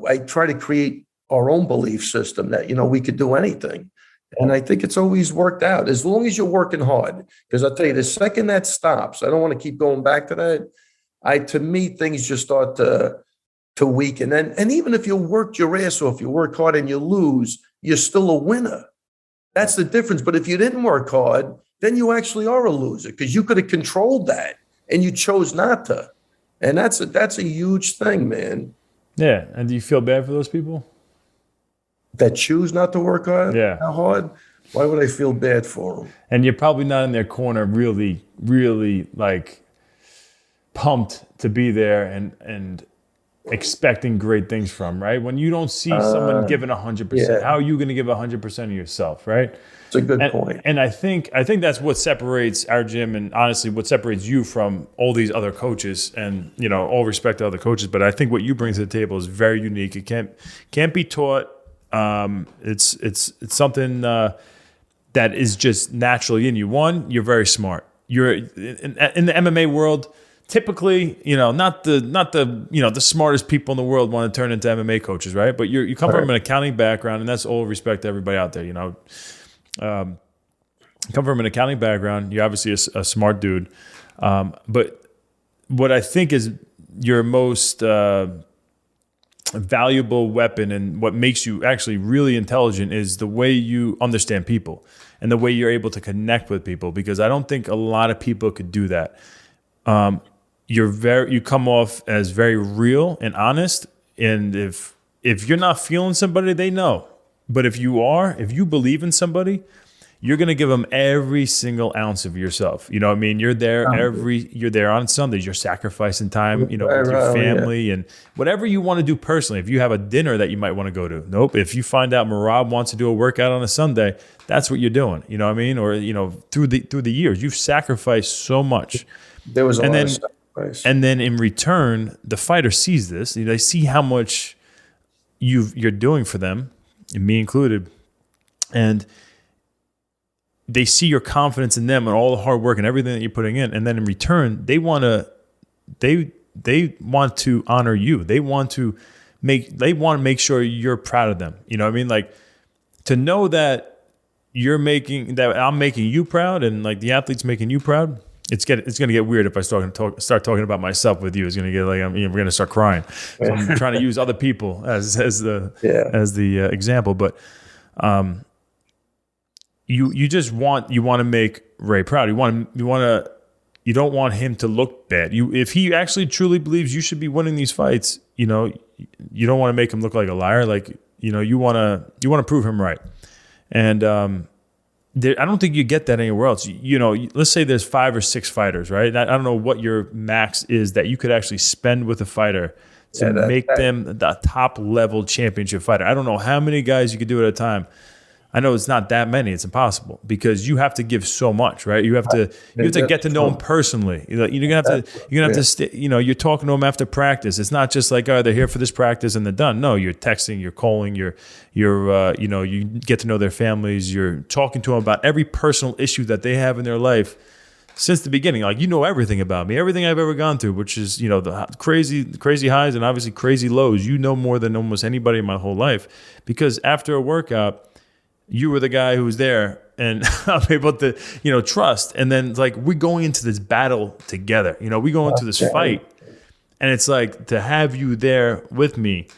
I try to create our own belief system that, we could do anything. And I think it's always worked out as long as you're working hard. Because I'll tell you, the second that stops, I don't want to keep going back to that. To me, things just start to weaken. And even if you worked your ass off, you work hard and you lose, you're still a winner. That's the difference. But if you didn't work hard, then you actually are a loser because you could have controlled that and you chose not to. And that's a huge thing, man. Yeah. And do you feel bad for those people that choose not to work hard? Yeah. How hard? Why would I feel bad for them? And you're probably not in their corner really, really like pumped to be there and expecting great things from, right? When you don't see someone giving 100%, how are you going to give 100% of yourself, right? It's a good point. And I think that's what separates our gym, and honestly, what separates you from all these other coaches. And all respect to other coaches, but I think what you bring to the table is very unique. It can't be taught. It's something that is just naturally in you. One, you're very smart. You're in the MMA world. Typically, not the smartest people in the world want to turn into MMA coaches, right? But you come from an accounting background, and that's all respect to everybody out there. You come from an accounting background. You're obviously a smart dude. But what I think is your most valuable weapon, and what makes you actually really intelligent, is the way you understand people and the way you're able to connect with people. Because I don't think a lot of people could do that. You come off as very real and honest, and if you're not feeling somebody, they know. But if you believe in somebody, you're going to give them every single ounce of yourself. You know what I mean? You're there you're there on Sundays. You're sacrificing time, with your family and whatever you want to do personally. If you have a dinner that you might want to go to, nope. If you find out Marab wants to do a workout on a Sunday, that's what you're doing. You know what I mean? Or, through the years, you've sacrificed so much. There was a lot of sacrifice. And then in return, the fighter sees this. They see how much you're doing for them, and me included. And they see your confidence in them and all the hard work and everything that you're putting in. And then in return, they want to honor you. They want to make sure you're proud of them. You know what I mean? Like, to know that I'm making you proud, and like the athlete's making you proud. It's going to get weird if I start talking about myself with you. It's going to get like we're going to start crying. So I'm trying to use other people as the example, but you want to make Ray proud. You don't want him to look bad. If he actually truly believes you should be winning these fights, you don't want to make him look like a liar. Like, you want to prove him right. And I don't think you get that anywhere else. Let's say there's 5 or 6 fighters, right? I don't know what your max is that you could actually spend with a fighter to make them the top level championship fighter. I don't know how many guys you could do at a time. I know it's not that many. It's impossible, because you have to give so much, right? You have to get to know them personally. You're gonna have to stay. You're talking to them after practice. It's not just like, oh, they're here for this practice and they're done. No, you're texting, you're calling, you get to know their families. You're talking to them about every personal issue that they have in their life since the beginning. Like, everything about me, everything I've ever gone through, which is the crazy highs and obviously crazy lows. More than almost anybody in my whole life, because after a workout, you were the guy who was there, and I'm able to, trust. And then, like, we're going into this battle together. We go into this fight, and it's like to have you there with me,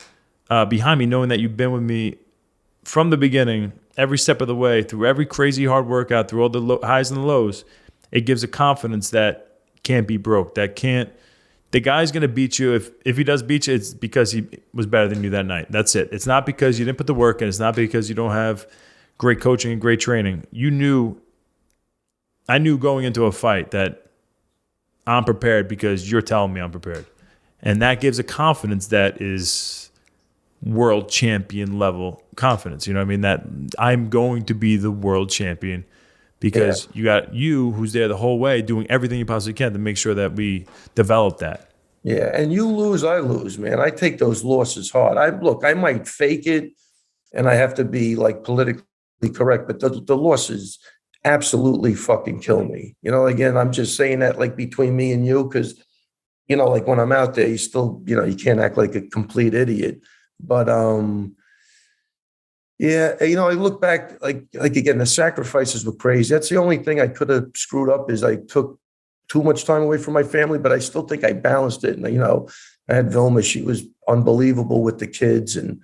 behind me, knowing that you've been with me from the beginning, every step of the way, through every crazy hard workout, through all the highs and the lows. It gives a confidence that can't be broke. The guy's going to beat you. If he does beat you, it's because he was better than you that night. That's it. It's not because you didn't put the work in. It's not because you don't have great coaching and great training. I knew going into a fight that I'm prepared because you're telling me I'm prepared. And that gives a confidence that is world champion level confidence. You know what I mean? That I'm going to be the world champion because you got you who's there the whole way doing everything you possibly can to make sure that we develop that. Yeah. And you lose, I lose, man. I take those losses hard. I might fake it and I have to be like politically correct, but the losses absolutely fucking kill me. Again, I'm just saying that like between me and you, because, like when I'm out there, you still, you can't act like a complete idiot. But I look back, like again, the sacrifices were crazy. That's the only thing I could have screwed up, is I took too much time away from my family, but I still think I balanced it. And, I had Vilma, she was unbelievable with the kids. And,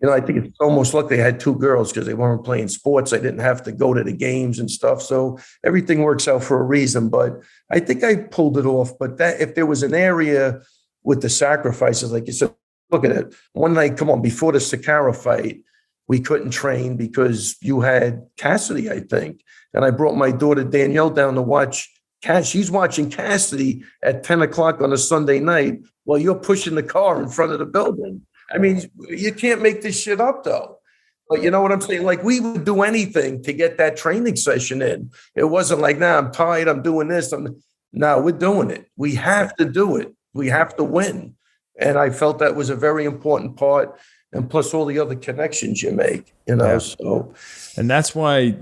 I think it's almost lucky I had 2 girls because they weren't playing sports. I didn't have to go to the games and stuff. So everything works out for a reason, but I think I pulled it off. But that, if there was an area with the sacrifices, like you said, look at it. One night, come on, before the Sakara fight, we couldn't train because you had Cassidy, I think. And I brought my daughter Danielle down to watch She's watching Cassidy at 10 o'clock on a Sunday night while you're pushing the car in front of the building. I mean, you can't make this shit up though. But you know what I'm saying? Like, we would do anything to get that training session in. It wasn't like, nah, I'm tired, I'm doing this. No, we're doing it. We have to do it. We have to win. And I felt that was a very important part. And plus all the other connections you make, you know. Yeah. So, and that's why,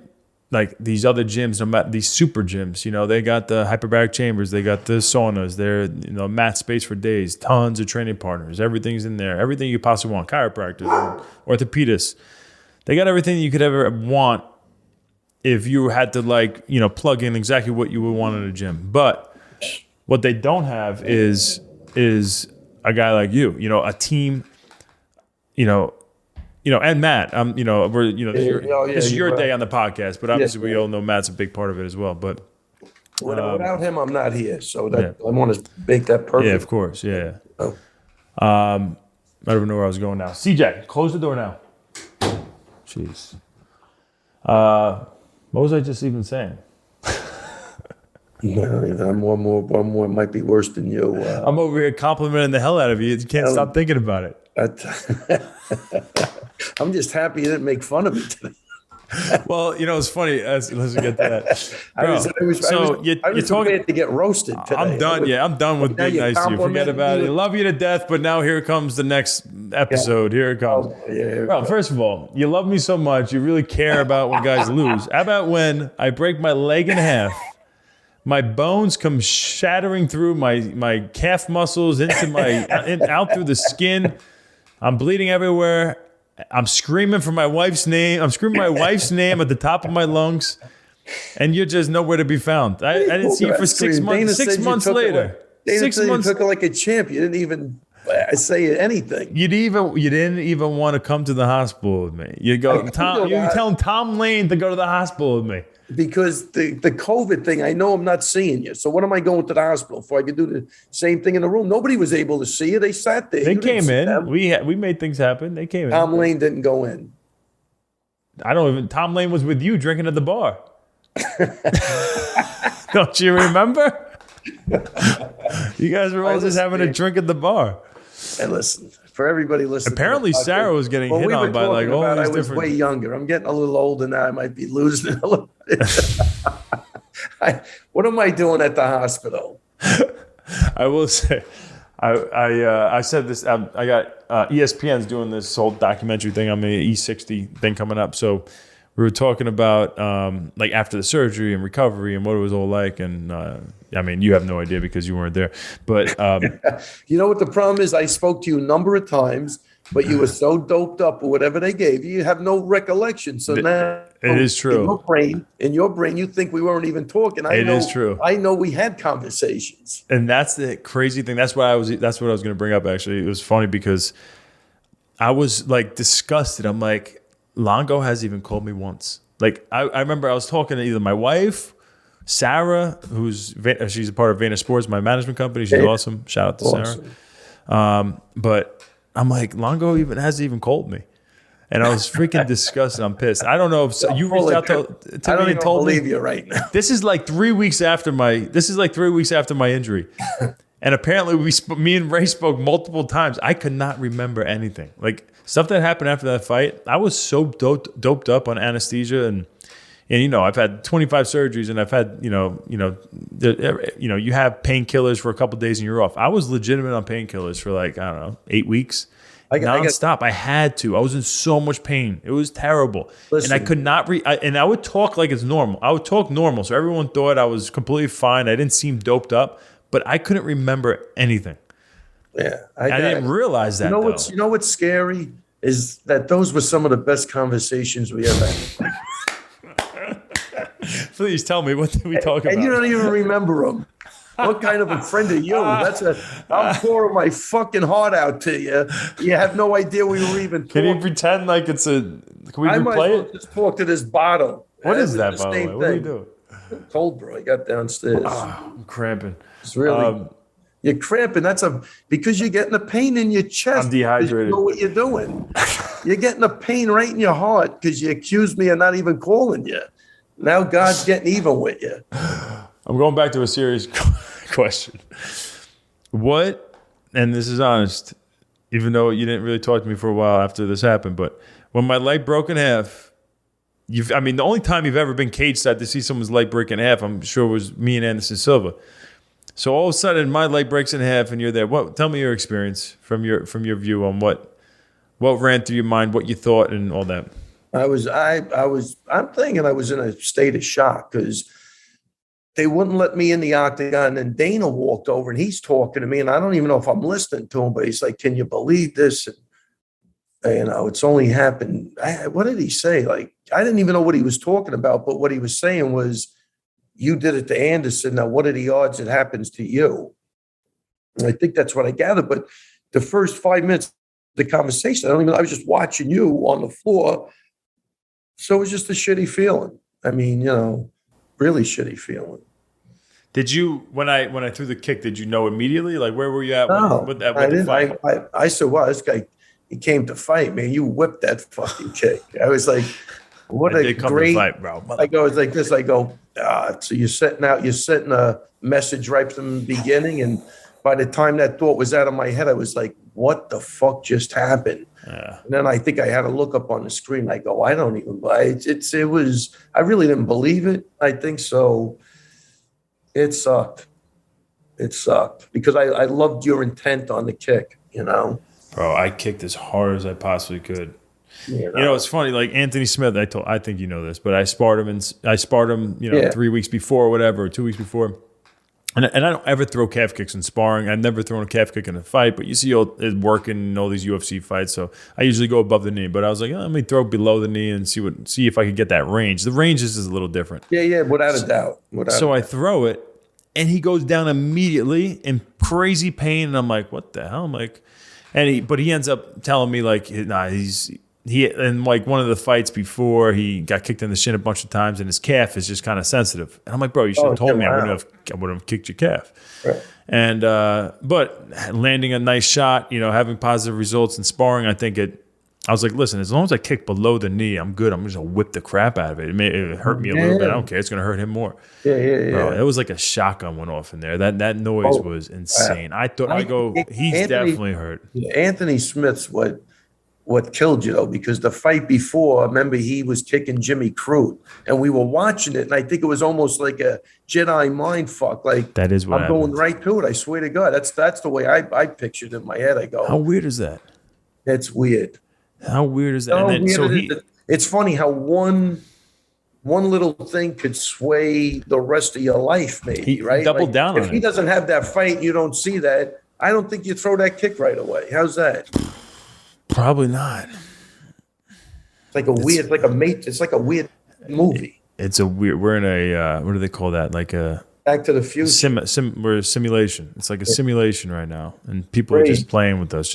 like, these other gyms, these super gyms, you know, they got the hyperbaric chambers, they got the saunas, they're, you know, mat space for days, tons of training partners, everything's in there, everything you possibly want, chiropractors, orthopedists. They got everything you could ever want if you had to, like, you know, plug in exactly what you would want in a gym. But what they don't have is a guy like you know, a team, you know, and Matt, you know, we're, you know, this is your day on the podcast, but obviously we all know Matt's a big part of it as well. But without him, I'm not here. So that I want to make that perfect. Yeah, of course. Yeah. Oh. I don't even know where I was going now. CJ, close the door now. Jeez. What was I just even saying? I'm one more might be worse than you. I'm over here complimenting the hell out of you. You can't stop thinking about it. I'm just happy you didn't make fun of me today. Well, you know, it's funny. Let's get to that. Bro, I was talking to get roasted today. I'm done. I'm done with being nice to you. Forget about it. I love you to death, but now here comes the next episode. Here it comes. Bro, first of all, you love me so much. You really care about when guys lose. How about when I break my leg in half? My bones come shattering through my calf muscles into out through the skin. I'm bleeding everywhere. I'm screaming for my wife's name. I'm screaming my wife's name at the top of my lungs, and you're just nowhere to be found. I didn't see you for 6 months. 6 months later, Dana said you took it like a champ. You didn't even say anything. You didn't even want to come to the hospital with me. You telling Tom Lane to go to the hospital with me. Because the COVID thing, I know I'm not seeing you. So what am I going to the hospital for? I could do the same thing in the room. Nobody was able to see you. They sat there. They came in. We made things happen. They came in. Tom Lane didn't go in. Tom Lane was with you drinking at the bar. Don't you remember? You guys were all just having a drink at the bar. And listen, for everybody listening. Apparally, Sarah was getting hit on by like all these different. I was way younger. I'm getting a little older now. I might be losing it a little bit. What am I doing at the hospital? I will say, I said this. I got ESPN's doing this whole documentary thing on the E60 thing coming up. So we were talking about like after the surgery and recovery and what it was all like. And I mean, you have no idea because you weren't there. But you know what the problem is? I spoke to you a number of times, but you were so doped up or whatever they gave you, you have no recollection. So now it is true. In your brain, you think we weren't even talking. It is true. I know we had conversations. And that's the crazy thing. That's what I was going to bring up. Actually, it was funny because I was like disgusted. I'm like, Longo hasn't even called me once. Like I remember I was talking to either my wife, Sarah, she's a part of Vayner Sports, my management company. She's awesome. Shout out to Sarah. But I'm like, Longo hasn't even called me. And I was freaking disgusted. I'm pissed. I don't know if you reached out to me and told me. I don't believe you right now. This is like 3 weeks after my injury. And apparently me and Ray spoke multiple times. I could not remember anything. Like stuff that happened after that fight, I was so doped up on anesthesia and you know, I've had 25 surgeries and I've had, you have painkillers for a couple of days and you're off. I was legitimate on painkillers for like, I don't know, 8 weeks. Nonstop. I had to. I was in so much pain. It was terrible. Listen, and I could not and I would talk like it's normal. I would talk normal. So everyone thought I was completely fine. I didn't seem doped up, but I couldn't remember anything. Yeah. I didn't realize that. You know what's scary is that those were some of the best conversations we ever had. Please tell me, what did we talk about? And you don't even remember them. What kind of a friend are you? I'm pouring my fucking heart out to you. You have no idea we were even talking. Can you pretend like it's can we replay it? Just talk to this bottle. What is that, by the way? What are you doing? Cold brew I got downstairs. Oh, I'm cramping. It's really, you're cramping. Because you're getting a pain in your chest. I'm dehydrated. You know what you're doing. You're getting a pain right in your heart because you accused me of not even calling you. Now God's getting even with you. I'm going back to a serious question. What and this is honest, even though you didn't really talk to me for a while after this happened, but when my leg broke in half, the only time you've ever been cage side to see someone's leg break in half, I'm sure, was me and Anderson Silva. So all of a sudden, my leg breaks in half, and you're there. Tell me your experience from your view on what ran through your mind, what you thought, and all that. I'm thinking I was in a state of shock because they wouldn't let me in the octagon. And Dana walked over and he's talking to me, and I don't even know if I'm listening to him, but he's like, "Can you believe this?" And, it's only happened. What did he say? Like, I didn't even know what he was talking about, but what he was saying was, "You did it to Anderson. Now, what are the odds it happens to you?" And I think that's what I gathered. But the first 5 minutes of the conversation, I was just watching you on the floor. So it was just a shitty feeling. I mean, really shitty feeling. Did you, when I threw the kick, did you know immediately? Like, where were you at? No, with I didn't. The fight? I said, "Wow, this guy, he came to fight, man. You whipped that fucking kick." I was like, "What a great fight, bro." I go, it's like this. I go, so you're setting a message right from the beginning. And by the time that thought was out of my head, I was like, what the fuck just happened? Yeah. And then I think I had to look up on the screen. I go, I don't even buy it. It was, I really didn't believe it. I think so. It sucked. It sucked because I loved your intent on the kick, Bro, I kicked as hard as I possibly could. It's funny. Like Anthony Smith, I think you know this, but I sparred him 3 weeks before, or whatever, or 2 weeks before. And I don't ever throw calf kicks in sparring. I've never thrown a calf kick in a fight, but you see it working in all these UFC fights. So I usually go above the knee, but I was like, let me throw below the knee and see if I could get that range. The range is a little different. Yeah, without a doubt. I throw it, and he goes down immediately in crazy pain, and I'm like, what the hell? I'm like, but he ends up telling me like, nah, in like one of the fights before, he got kicked in the shin a bunch of times, and his calf is just kind of sensitive. And I'm like, bro, you should have told me. I would have kicked your calf. Right. And but landing a nice shot, having positive results in sparring, I was like, listen, as long as I kick below the knee, I'm good. I'm just gonna whip the crap out of it. It hurt me a little bit. I don't care. It's gonna hurt him more. Yeah. Bro, it was like a shotgun went off in there. That noise was insane. I thought, he's definitely hurt. Anthony Smith's what killed you, though, because the fight before, I remember he was kicking Jimmy Crute, and we were watching it, and I think it was almost like a Jedi mind fuck. Like, that is what I'm going right to it. I swear to God, that's the way I pictured it in my head. I go, how weird is that? That's weird. How weird is that? And then, it's funny how one little thing could sway the rest of your life, maybe, right? Doubled down on it. If he doesn't have that fight, you don't see that. I don't think you throw that kick right away. How's that? Probably not. It's like a weird movie. It's a weird. We're in a what do they call that? Like a Back to the Future. We're a simulation. It's like a simulation right now, and people are just playing with us.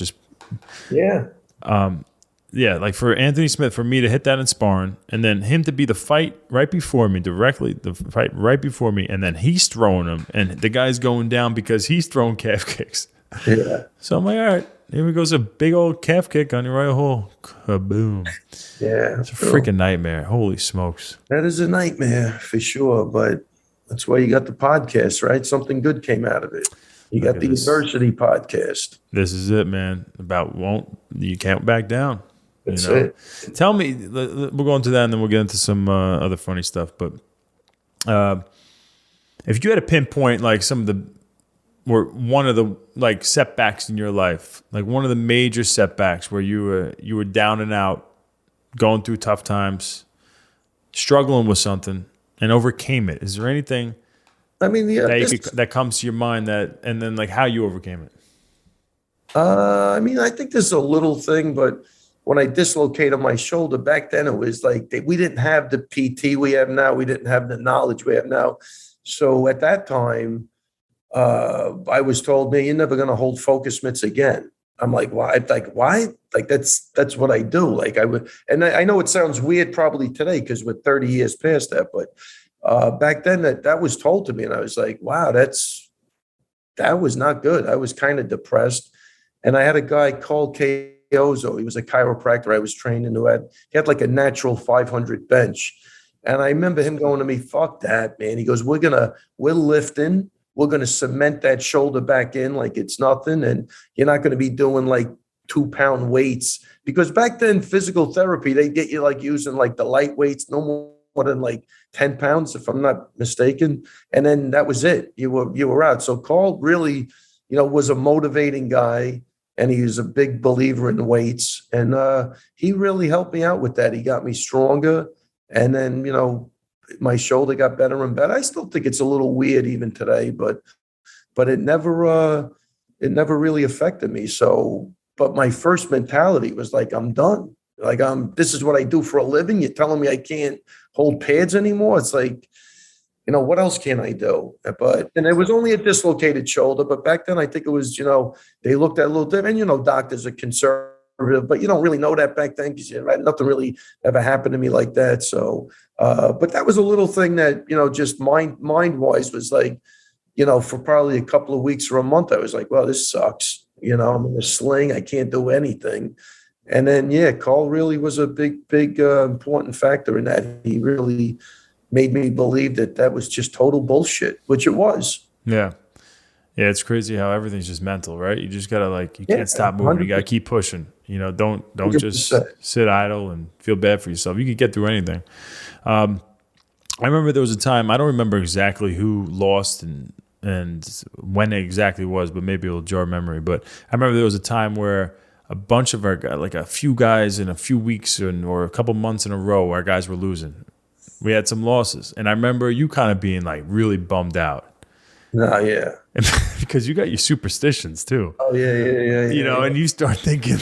Like for Anthony Smith, for me to hit that in sparring, and then him to be the fight right before me, and then he's throwing him, and the guy's going down because he's throwing calf kicks. Yeah. So I'm like, all right, here goes a big old calf kick on Uriah Hall. Kaboom. Yeah. It's a freaking nightmare. Holy smokes. That is a nightmare for sure, but that's why you got the podcast, right? Something good came out of it. You got the Adversity podcast. This is it, man. You can't back down. That's it. Tell me, we'll go into that, and then we'll get into some other funny stuff. But if you had to pinpoint like one of the like setbacks in your life, like one of the major setbacks where you were down and out, going through tough times, struggling with something, and overcame it. Is there anything that comes to your mind and then like how you overcame it? I think there's a little thing, but when I dislocated my shoulder back then, it was like we didn't have the PT we have now. We didn't have the knowledge we have now. So at that time, I was told, man, you're never going to hold focus mitts again. I'm like, why? Why? Like, that's what I do. Like I would, and I know it sounds weird probably today because we're 30 years past that, but back then that was told to me, and I was like, wow, that was not good. I was kind of depressed, and I had a guy called Ozo. He was a chiropractor I was trained in he had like a natural 500 bench. And I remember him going to me, fuck that, man. He goes, we're lifting we're going to cement that shoulder back in like it's nothing. And you're not going to be doing like 2-pound weights, because back then physical therapy, they get you like using like the light weights, no more than like 10 pounds, if I'm not mistaken. And then that was it. You were out. So Carl really, was a motivating guy, and he was a big believer in weights. And he really helped me out with that. He got me stronger. And then, my shoulder got better and better. I still think it's a little weird even today, but it never really affected me. So, but my first mentality was like, I'm done. Like, this is what I do for a living. You're telling me I can't hold pads anymore. It's like, what else can I do? And it was only a dislocated shoulder. But back then, I think it was, they looked at it a little different. And, doctors are conservative, but you don't really know that back then, because nothing really ever happened to me like that. So, but that was a little thing that, just mind-wise was like, for probably a couple of weeks or a month, I was like, well, this sucks. I'm in a sling. I can't do anything. And then, Carl really was a big, important factor in that. He really made me believe that was just total bullshit, which it was. Yeah. Yeah, it's crazy how everything's just mental, right? You just gotta you can't stop moving. 100%. You gotta keep pushing. Don't just 100%. Sit idle and feel bad for yourself. You can get through anything. I remember there was a time, I don't remember exactly who lost and when it exactly was, but maybe it'll jar memory. But I remember there was a time where a bunch of our guys, like a few guys in a few weeks or a couple months in a row, our guys were losing. We had some losses. And I remember you kind of being really bummed out. No, yeah. Because you got your superstitions too. Oh, yeah. And you start thinking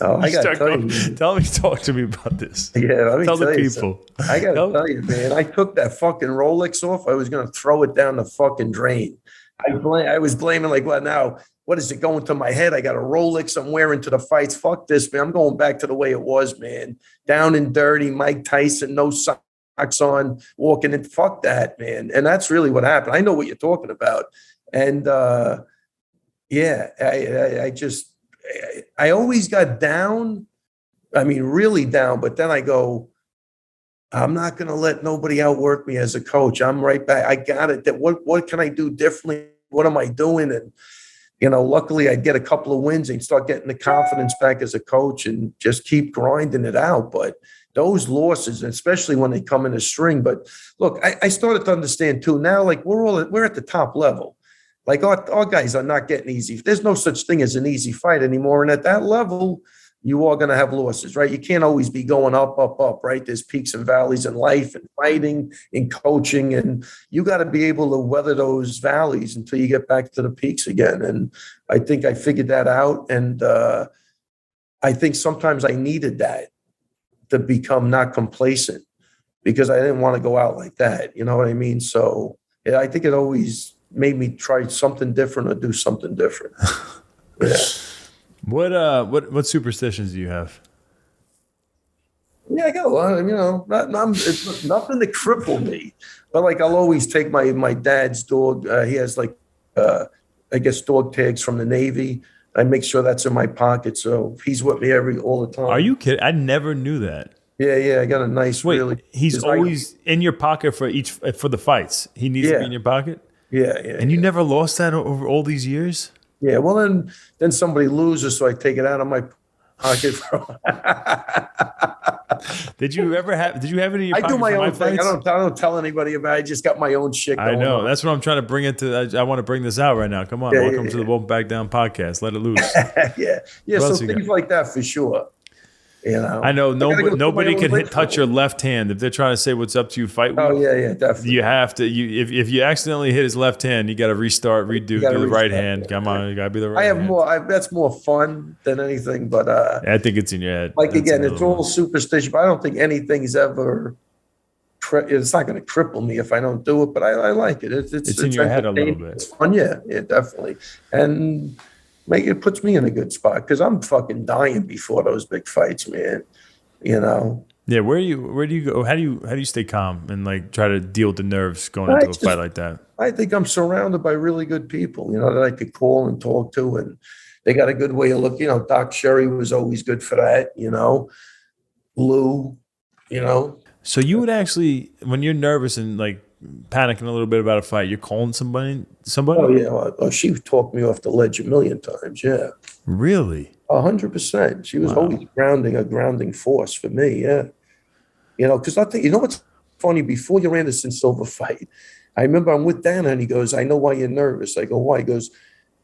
I got to tell you. Talk to me about this. Yeah, let me tell the people. So, I got to tell you, man, I took that fucking Rolex off. I was going to throw it down the fucking drain. I was blaming now, what is it going to my head? I got a Rolex I'm wearing to the fights. Fuck this, man. I'm going back to the way it was, man. Down and dirty, Mike Tyson, no socks on, walking in. Fuck that, man. And that's really what happened. I know what you're talking about. And I always got down. I mean, really down. But then I go, I'm not going to let nobody outwork me as a coach. I'm right back. I got it. What can I do differently? What am I doing? And, luckily I'd get a couple of wins and start getting the confidence back as a coach and just keep grinding it out. But those losses, especially when they come in a string. But look, I started to understand too. Now, we're at the top level. Our guys are not getting easy. There's no such thing as an easy fight anymore. And at that level, you are going to have losses, right? You can't always be going up, right? There's peaks and valleys in life and fighting and coaching. And you got to be able to weather those valleys until you get back to the peaks again. And I think I figured that out. And I think sometimes I needed that to become not complacent, because I didn't want to go out like that. You know what I mean? So I think it always made me try something different or do something different. Yeah. What superstitions do you have? Yeah, I got a lot. It's nothing to cripple me, but I'll always take my dad's dog. He has I guess dog tags from the Navy. I make sure that's in my pocket, so he's with me all the time. Are you kidding? I never knew that. Yeah. I got a nice. Really. He's always in your pocket for the fights. He needs to be in your pocket. Yeah. And you never lost that over all these years? Yeah. Well, then somebody loses, so I take it out of my pocket. Did you have it in your pocket? I do my own thing. Fights? I don't tell anybody about it. I just got my own shit going I know. on. That's what I'm trying to bring into. I want to bring this out right now. Come on. Welcome to the Won't Back Down podcast. Let it loose. Yeah. So things like that for sure. I know nobody can touch your left hand if they're trying to say what's up to you. Fight. Oh yeah, definitely. You have to. If you accidentally hit his left hand, you got to restart, do the right hand. Come on, you got to be the right. I have hand. more. That's more fun than anything. But I think it's in your head. It's all superstition. But I don't think anything's ever. It's not going to cripple me if I don't do it. But I like it. It's in your head a little bit. It's fun. Yeah, definitely. And it puts me in a good spot, because I'm fucking dying before those big fights, man. Yeah, where do you go? How do you stay calm and try to deal with the nerves going into a fight like that? I think I'm surrounded by really good people, that I could call and talk to, and they got a good way of looking. Doc Sherry was always good for that. Lou. So you would actually, when you're nervous and panicking a little bit about a fight, you're calling somebody? Oh yeah, she talked me off the ledge a million times. Yeah, Really? 100%. She was always a grounding force for me. Yeah, because I think what's funny. Before your Anderson Silva fight, I remember I'm with Dana and he goes, "I know why you're nervous." I go, "Why?" He goes,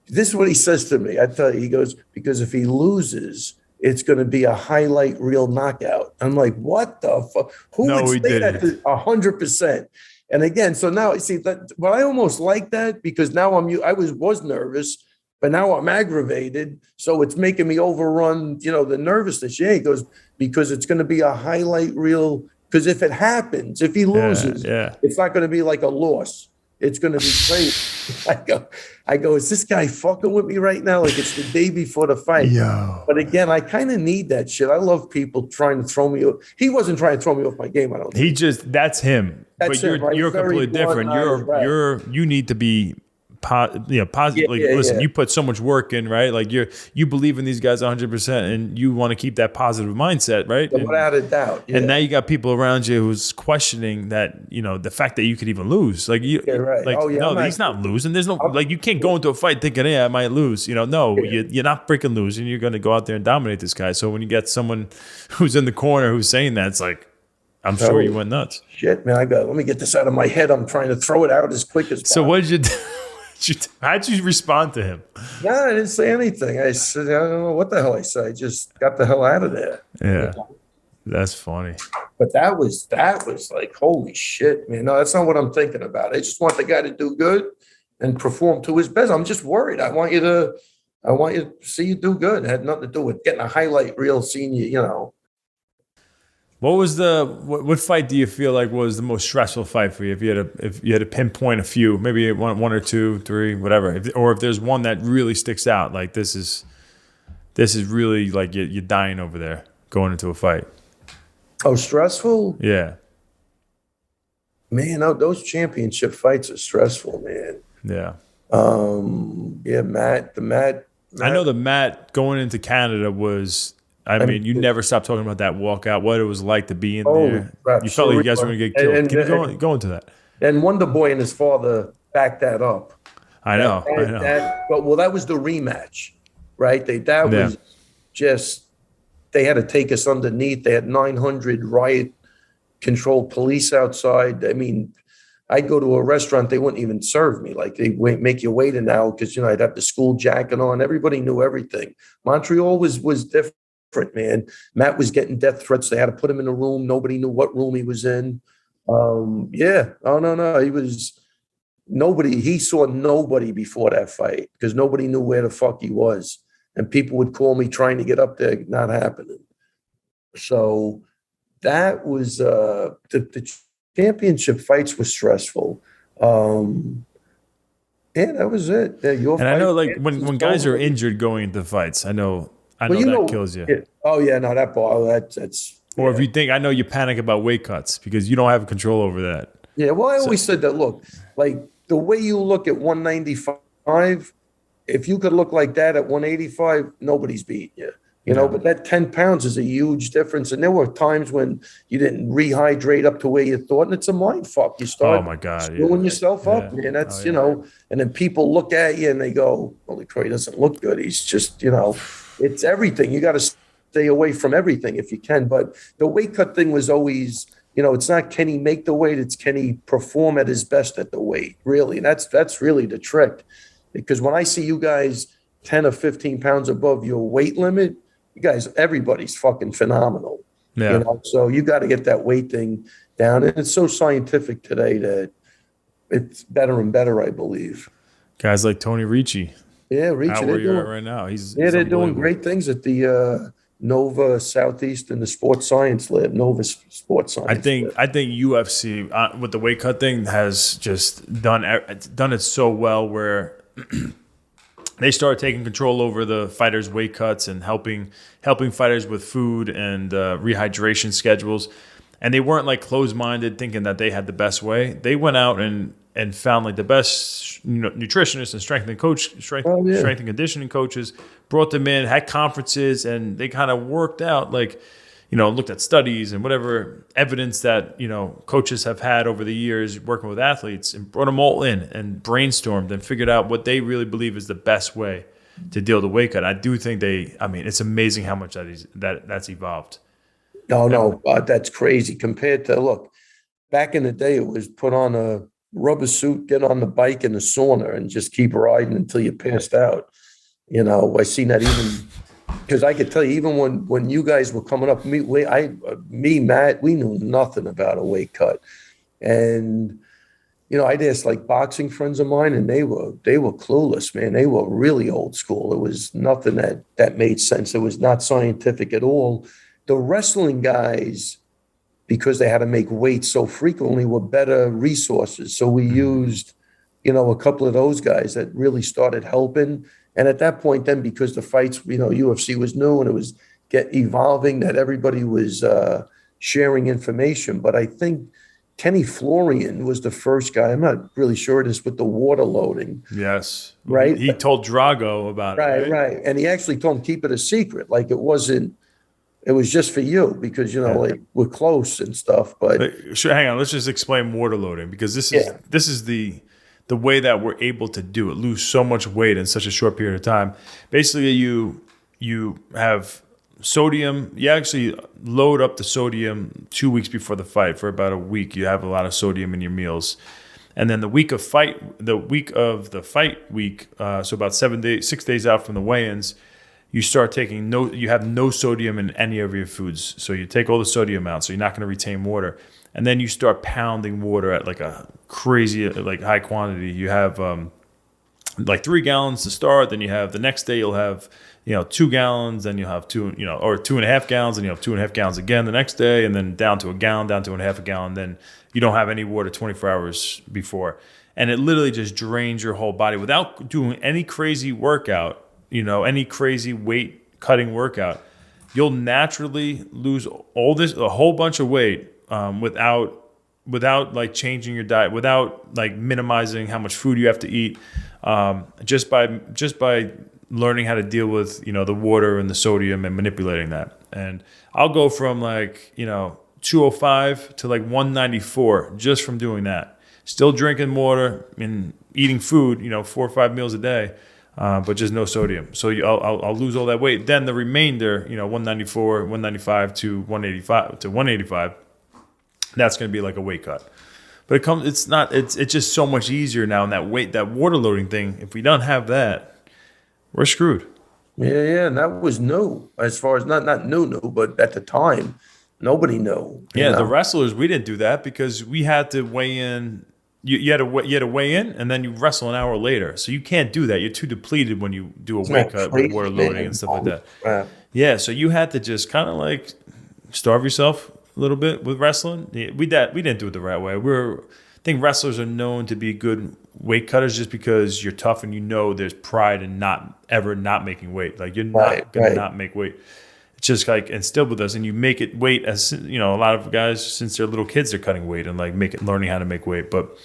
"This is what he says to me." I tell you, he goes, "Because if he loses, it's going to be a highlight reel knockout." I'm like, "What the fuck? Who would say that?" 100%. And again, so now see that. Well, I almost like that because now I was nervous, but now I'm aggravated. So it's making me overrun, the nervousness. Yeah, he goes, because it's going to be a highlight reel. Because if it happens, if he loses, it's not going to be like a loss. It's going to be great. I go, is this guy fucking with me right now? Like it's the day before the fight. Yo. But again, I kind of need that shit. I love people trying to throw me off. He wasn't trying to throw me off my game. I don't think. That's him. That's but him, you're completely different. You need to be positive. Listen, you put so much work in, right? Like you believe in these guys 100%, and you want to keep that positive mindset, right? Without a doubt. Yeah. And now you got people around you who's questioning that, the fact that you could even lose. Like right. He's not losing. There's no you can't go into a fight thinking, I might lose. You're not freaking losing. You're going to go out there and dominate this guy. So when you get someone who's in the corner who's saying that, it's like, I'm sure you went nuts. Shit, man! let me get this out of my head. I'm trying to throw it out as quick as possible. So what did you do? How'd you respond to him? No, I didn't say anything. I said, I don't know what the hell I said. I just got the hell out of there. Yeah. That's funny. But that was like, holy shit, man. No, that's not what I'm thinking about. I just want the guy to do good and perform to his best. I'm just worried. I want you to see you do good. It had nothing to do with getting a highlight reel, seeing you, What was what fight do you feel like was the most stressful fight for you? If you had to pinpoint a few, maybe one or two, three, whatever, or if there's one that really sticks out, like this is really like you're dying over there going into a fight. Oh, stressful? Yeah. Man, those championship fights are stressful, man. Yeah. Matt. I know the Matt going into Canada was. I mean, you never stopped talking about that walkout, what it was like to be in there. Crap, you felt like you guys were going to get killed. Keep going to that. And Wonder Boy and his father backed that up. I know. That was the rematch, right? Was just, they had to take us underneath. They had 900 riot-controlled police outside. I mean, I'd go to a restaurant, they wouldn't even serve me. Like, they make you wait an hour because, I'd have the school jacket on. Everybody knew everything. Montreal was different. Man, Matt was getting death threats. They had to put him in a room. Nobody knew what room he was in. No. He saw nobody before that fight because nobody knew where the fuck he was. And people would call me trying to get up there, not happening. So that was the championship fights were stressful. That was it. I know, like when guys are injured going into fights, I know that kills you. That ball. That's. Or if you think, I know you panic about weight cuts because you don't have control over that. Yeah, well, I always said that. Look, like the way you look at 195, if you could look like that at 185, nobody's beating you. But that 10 pounds is a huge difference. And there were times when you didn't rehydrate up to where you thought, and it's a mind fuck. You start screwing yourself up, man. That's, and then people look at you and they go, holy crap, he doesn't look good. He's just, it's everything. You got to stay away from everything if you can. But the weight cut thing was always, it's not can he make the weight, it's can he perform at his best at the weight, really. And that's really the trick. Because when I see you guys 10 or 15 pounds above your weight limit, you guys, everybody's fucking phenomenal. Yeah. So you got to get that weight thing down. And it's so scientific today that it's better and better, I believe. Guys like Tony Ricci. Yeah, Ricci. Out where you're at right now. They're doing great things at the Nova Southeast and the Sports Science Lab, Nova Sports Science. I think UFC with the weight cut thing has just done it so well where they started taking control over the fighters' weight cuts and helping fighters with food and rehydration schedules. And they weren't like closed-minded thinking that they had the best way. They went out and found like the best nutritionists and strength and conditioning coaches, brought them in, had conferences, and they kind of worked out like, looked at studies and whatever evidence that, coaches have had over the years working with athletes and brought them all in and brainstormed and figured out what they really believe is the best way to deal with the weight cut. I do think it's amazing how much that's evolved. No, that's crazy compared to, look, back in the day, it was put on a rubber suit, get on the bike in the sauna and just keep riding until you passed out. I seen that even because I could tell you, even when you guys were coming up, Matt, we knew nothing about a weight cut. And, I'd ask like boxing friends of mine and they were clueless, man. They were really old school. It was nothing that made sense. It was not scientific at all. The wrestling guys, because they had to make weight so frequently, were better resources. So we used, a couple of those guys that really started helping. And at that point then, because the fights, UFC was new and it was evolving, that everybody was sharing information. But I think Kenny Florian was the first guy. I'm not really sure of this with the water loading. Yes. Right. He told Drago about it. Right. And he actually told him, keep it a secret. Like it was just for you because, like we're close and stuff. But sure, hang on. Let's just explain water loading because this is the way that we're able to do it, lose so much weight in such a short period of time. Basically, you have sodium. You actually load up the sodium 2 weeks before the fight. For about a week, you have a lot of sodium in your meals. And then the week of the fight week, so about 6 days out from the weigh-ins, you start taking you have no sodium in any of your foods. So you take all the sodium out, so you're not going to retain water. And then you start pounding water at like a crazy, like high quantity. You have like 3 gallons to start. Then you have the next day you'll have, 2 gallons. Then you'll have 2, or 2.5 gallons. And you have 2.5 gallons again the next day. And then down to a gallon, down to 1.5 gallon. Then you don't have any water 24 hours before. And it literally just drains your whole body without doing any crazy workout, any crazy weight cutting workout. You'll naturally lose a whole bunch of weight without like changing your diet, without like minimizing how much food you have to eat, just by learning how to deal with the water and the sodium and manipulating that. And I'll go from like 205 to like 194 just from doing that. Still drinking water and eating food 4 or 5 meals a day, but just no sodium. So I'll lose all that weight. Then the remainder 194, 195 to 185. That's going to be like a weight cut. But it's just so much easier now. And that water loading thing, if we don't have that, we're screwed. Yeah. And that was new as far as not new, but at the time, nobody knew. Yeah. The wrestlers, we didn't do that because we had to weigh in. You had to weigh in and then you wrestle an hour later. So you can't do that. You're too depleted when you do a weight cut with water loading and stuff like that. Yeah. So you had to just kind of like starve yourself a little bit with wrestling. We didn't do it the right way. I think wrestlers are known to be good weight cutters just because you're tough and there's pride in not making weight. Like you're not going to not make weight. It's just like instilled with us, and you make it weight as a lot of guys since they're little kids they're cutting weight and like learning how to make weight. But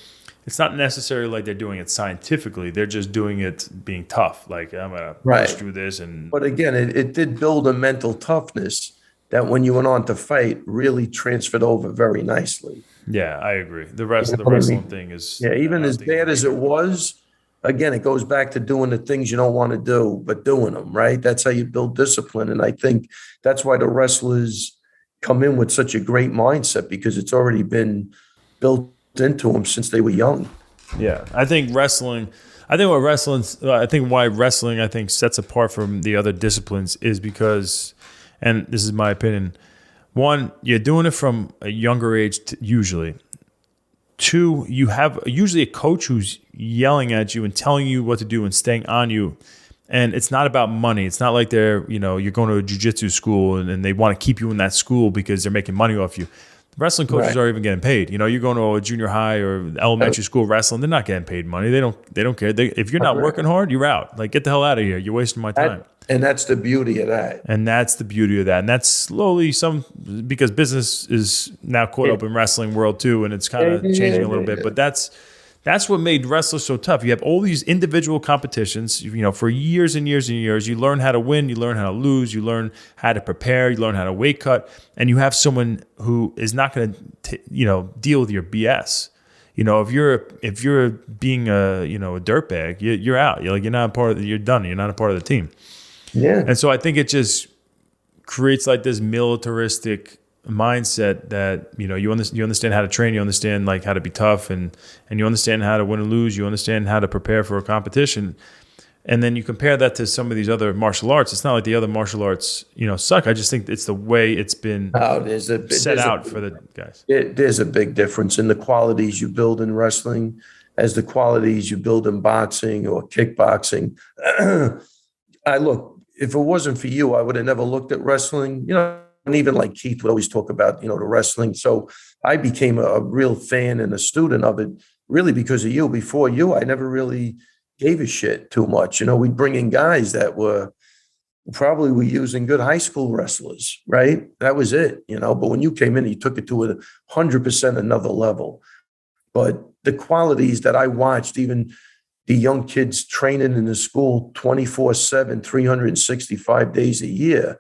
it's not necessarily like they're doing it scientifically. They're just doing it being tough. Like I'm gonna push through this. But again, it did build a mental toughness that when you went on to fight really transferred over very nicely. Yeah, I agree. The wrestling thing is... Yeah, even as bad as it was, again, it goes back to doing the things you don't want to do, but doing them, right? That's how you build discipline. And I think that's why the wrestlers come in with such a great mindset because it's already been built into them since they were young. Yeah, I think why wrestling sets apart from the other disciplines is because... And this is my opinion. 1, you're doing it from a younger age, usually. 2, you have usually a coach who's yelling at you and telling you what to do and staying on you. And it's not about money. It's not like you're going to a jiu-jitsu school and they want to keep you in that school because they're making money off you. Wrestling coaches aren't even getting paid. You're going to a junior high or elementary school wrestling. They're not getting paid money. They don't care. If you're not working hard, you're out. Like, get the hell out of here. You're wasting my time. And that's the beauty of that. And that's slowly because business is now caught up in wrestling world too, and it's kind of changing a little bit. But that's That's what made wrestlers so tough. You have all these individual competitions, for years and years and years. You learn how to win, you learn how to lose, you learn how to prepare, you learn how to weight cut, and you have someone who is not going to, deal with your BS. If you're being a dirtbag, you're out. You're not a part of you're done. You're not a part of the team. Yeah. And so I think it just creates like this militaristic mindset that you understand how to train, you understand like how to be tough, and you understand how to win and lose, you understand how to prepare for a competition, and then you compare that to some of these other martial arts. It's not like the other martial arts suck. I just think it's the way it's been set out for the guys. There's a big difference in the qualities you build in wrestling as the qualities you build in boxing or kickboxing. If it wasn't for you, I would have never looked at wrestling, and even like Keith would always talk about, the wrestling. So I became a real fan and a student of it really because of you. Before you, I never really gave a shit too much. We'd bring in guys that were using good high school wrestlers, right? That was it, but when you came in, you took it to 100% another level. But the qualities that I watched, even the young kids training in the school 24/7, 365 days a year,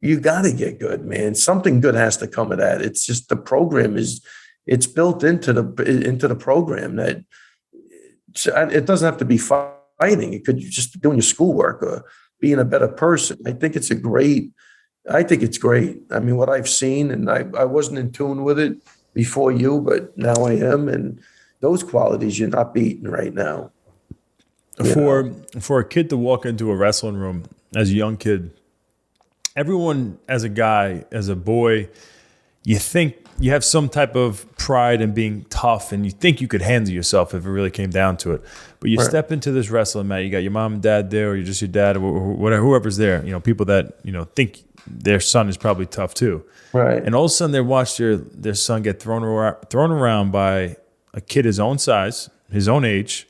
you got to get good, man. Something good has to come of that. It's just the program it's built into the program that it doesn't have to be fighting. It could just doing your schoolwork or being a better person. I think it's great. I mean, what I've seen, and I wasn't in tune with it before you, but now I am. And those qualities you're not beating right now. For a kid to walk into a wrestling room as a young kid, everyone as a guy, as a boy, you think you have some type of pride in being tough, and you think you could handle yourself if it really came down to it. But you step into this wrestling mat, you got your mom and dad there, or you're just your dad, or whatever, whoever's there. People that think their son is probably tough too. Right. And all of a sudden they watch their son get thrown around by a kid his own size, his own age,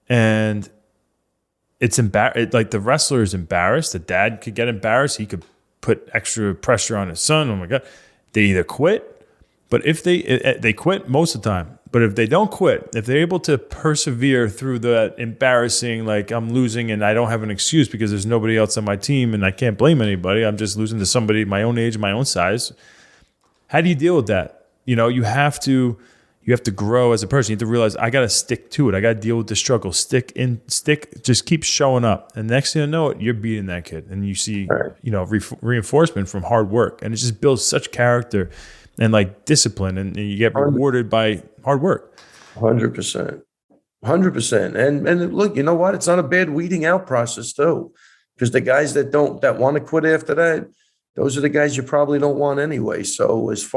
and it's like the wrestler is embarrassed. The dad could get embarrassed. He could put extra pressure on his son. Oh my God. They either quit, but if they quit most of the time, but if they don't quit, if they're able to persevere through that embarrassing, like I'm losing and I don't have an excuse because there's nobody else on my team and I can't blame anybody. I'm just losing to somebody my own age, my own size. How do you deal with that? You have to grow as a person. You have to realize I got to stick to it. I got to deal with the struggle. Just keep showing up. And next thing you know, you're beating that kid. And you see, reinforcement from hard work. And it just builds such character and like discipline. And you get rewarded by hard work. 100%. 100%. And look, you know what? It's not a bad weeding out process too. Because the guys that want to quit after that, those are the guys you probably don't want anyway. So as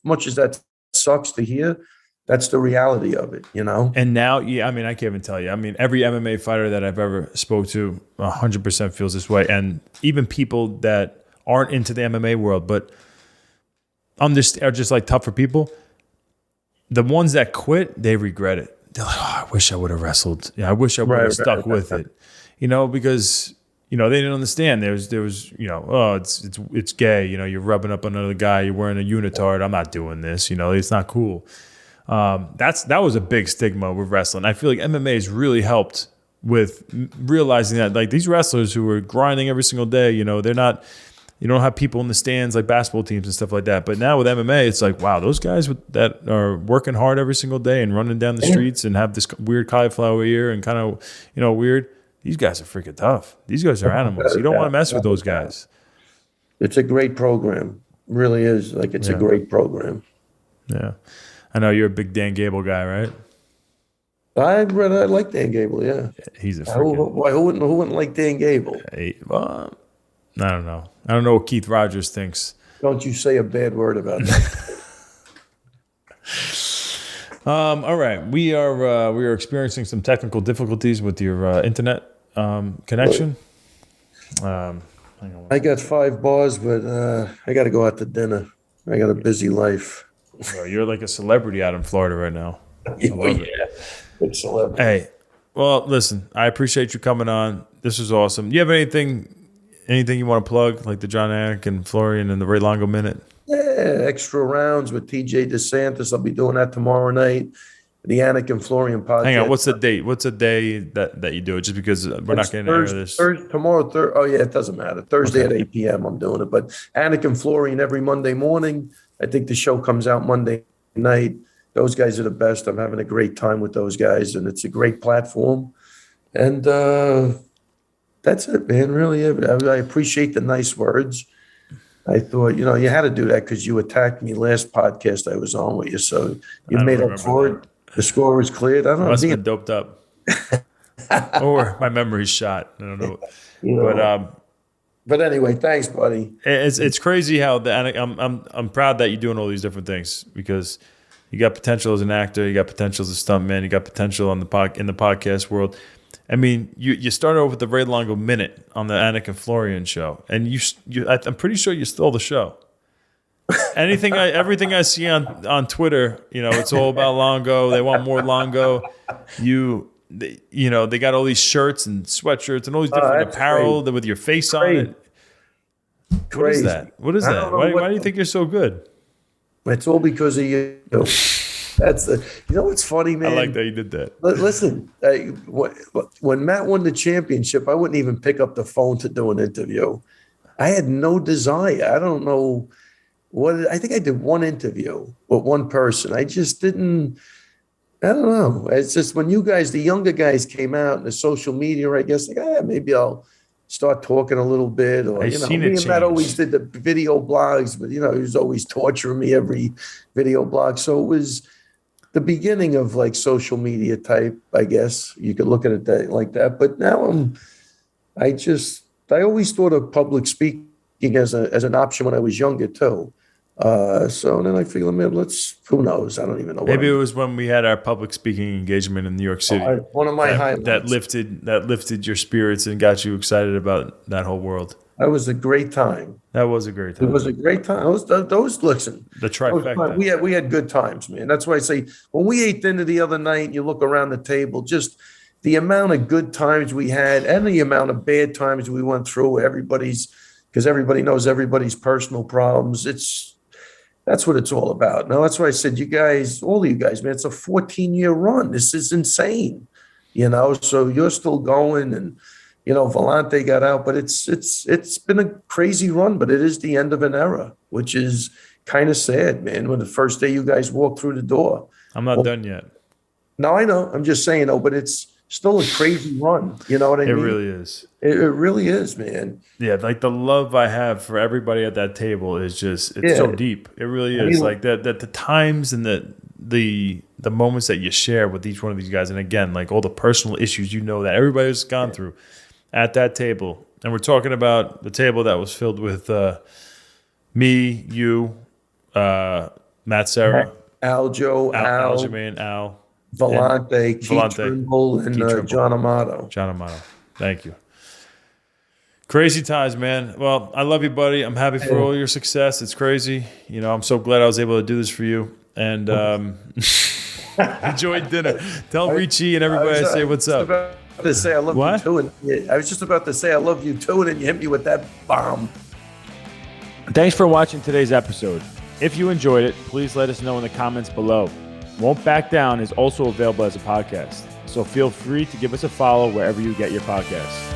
much as that sucks to hear, that's the reality of it, And now, I can't even tell you. Every MMA fighter that I've ever spoke to 100% feels this way. And even people that aren't into the MMA world, but are just like tougher people, the ones that quit, they regret it. They're like, I wish I would have wrestled. I wish I would have stuck with it, because they didn't understand. There was it's gay. You're rubbing up another guy. You're wearing a unitard. I'm not doing this. It's not cool. That was a big stigma with wrestling. I feel like MMA has really helped with realizing that, like, these wrestlers who are grinding every single day, they're not. You don't have people in the stands like basketball teams and stuff like that. But now with MMA, it's like, wow, those guys that are working hard every single day and running down the streets and have this weird cauliflower ear and kind of weird. These guys are freaking tough. These guys are animals. You don't want to mess with those guys. It's a great program. It really is. Like, it's a great program. Yeah. I know you're a big Dan Gable guy, right? I like Dan Gable, yeah. He's a freaking... Who wouldn't like Dan Gable? I don't know. I don't know what Keith Rogers thinks. Don't you say a bad word about that. All right. We are experiencing some technical difficulties with your internet connection. Hang on. I got 5 bars, but I got to go out to dinner. I got a busy life. Bro, you're like a celebrity out in Florida right now. Big celebrity. Hey, well, listen, I appreciate you coming on. This was awesome. Do you have anything you want to plug, like the John Anik and Florian and the Ray Longo Minute? Yeah, Yeah, extra rounds with TJ DeSantis. I'll be doing that tomorrow night. The Anik and Florian podcast. Hang on, what's the date? What's the day that you do it? Just because we're not going to air this. Tomorrow, oh yeah, it doesn't matter. Thursday at 8 p.m. I'm doing it. But Anik and Florian every Monday morning. I think the show comes out Monday night. Those guys are the best. I'm having a great time with those guys, and it's a great platform. And that's it, man. Really, I appreciate the nice words. I thought, you had to do that because you attacked me last podcast I was on with you. So you made up for it. The score was cleared. I don't know. Must have been doped up. Or my memory's shot. I don't know. But anyway, thanks, buddy. It's crazy how I'm proud that you're doing all these different things because you got potential as an actor, you got potential as a stuntman, you got potential in the podcast world. I mean, you started off with the Ray Longo Minute on the Anik and Florian show, and I'm pretty sure you stole the show. Everything I see on Twitter, it's all about Longo. They want more Longo. They got all these shirts and sweatshirts and all these different apparel with your face on it. What is that? Why do you think you're so good? It's all because of you. That's what's funny, man. I like that you did that. Listen, when Matt won the championship, I wouldn't even pick up the phone to do an interview. I had no desire. I don't know I think I did one interview with one person. I just didn't. I don't know. It's just when you guys, the younger guys, came out in the social media, I guess, maybe I'll start talking a little bit. Or me and Matt always did the video blogs, but he was always torturing me every video blog. So it was the beginning of like social media type, I guess you could look at it like that. But now I always thought of public speaking as an option when I was younger too. So then I figured, man, who knows? I don't even know. Maybe it was when we had our public speaking engagement in New York City. One of my highlights. That lifted your spirits and got you excited about that whole world. That was a great time. That was a great time. It was a great time. Listen. The trifecta. We had good times, man. That's why I say when we ate dinner the other night, you look around the table, just the amount of good times we had and the amount of bad times we went through. Because everybody knows everybody's personal problems. That's what it's all about. Now, that's why I said, you guys, all of you guys, man, it's a 14-year run. This is insane, so you're still going and, Volante got out, but it's been a crazy run, but it is the end of an era, which is kind of sad, man, when the first day you guys walked through the door. I'm not done yet. No, I know. I'm just saying, but it's still a crazy run. You know what I mean? It really is. It really is, man. Yeah, like the love I have for everybody at that table is just so deep. It really is. Like that the times and the moments that you share with each one of these guys, and again, like all the personal issues that everybody's gone through at that table. And we're talking about the table that was filled with me, you, Matt Serra, Aljamain, Al. Volante, Keith Trimble, and John Amato. John Amato. Thank you. Crazy times, man. Well, I love you, buddy. I'm happy for all your success. It's crazy. I'm so glad I was able to do this for you. And enjoy dinner. Tell Richie and everybody I say what's up. To say I love you too, and I was just about to say I love you too, and then you hit me with that bomb. Thanks for watching today's episode. If you enjoyed it, please let us know in the comments below. Won't Back Down is also available as a podcast, so feel free to give us a follow wherever you get your podcasts.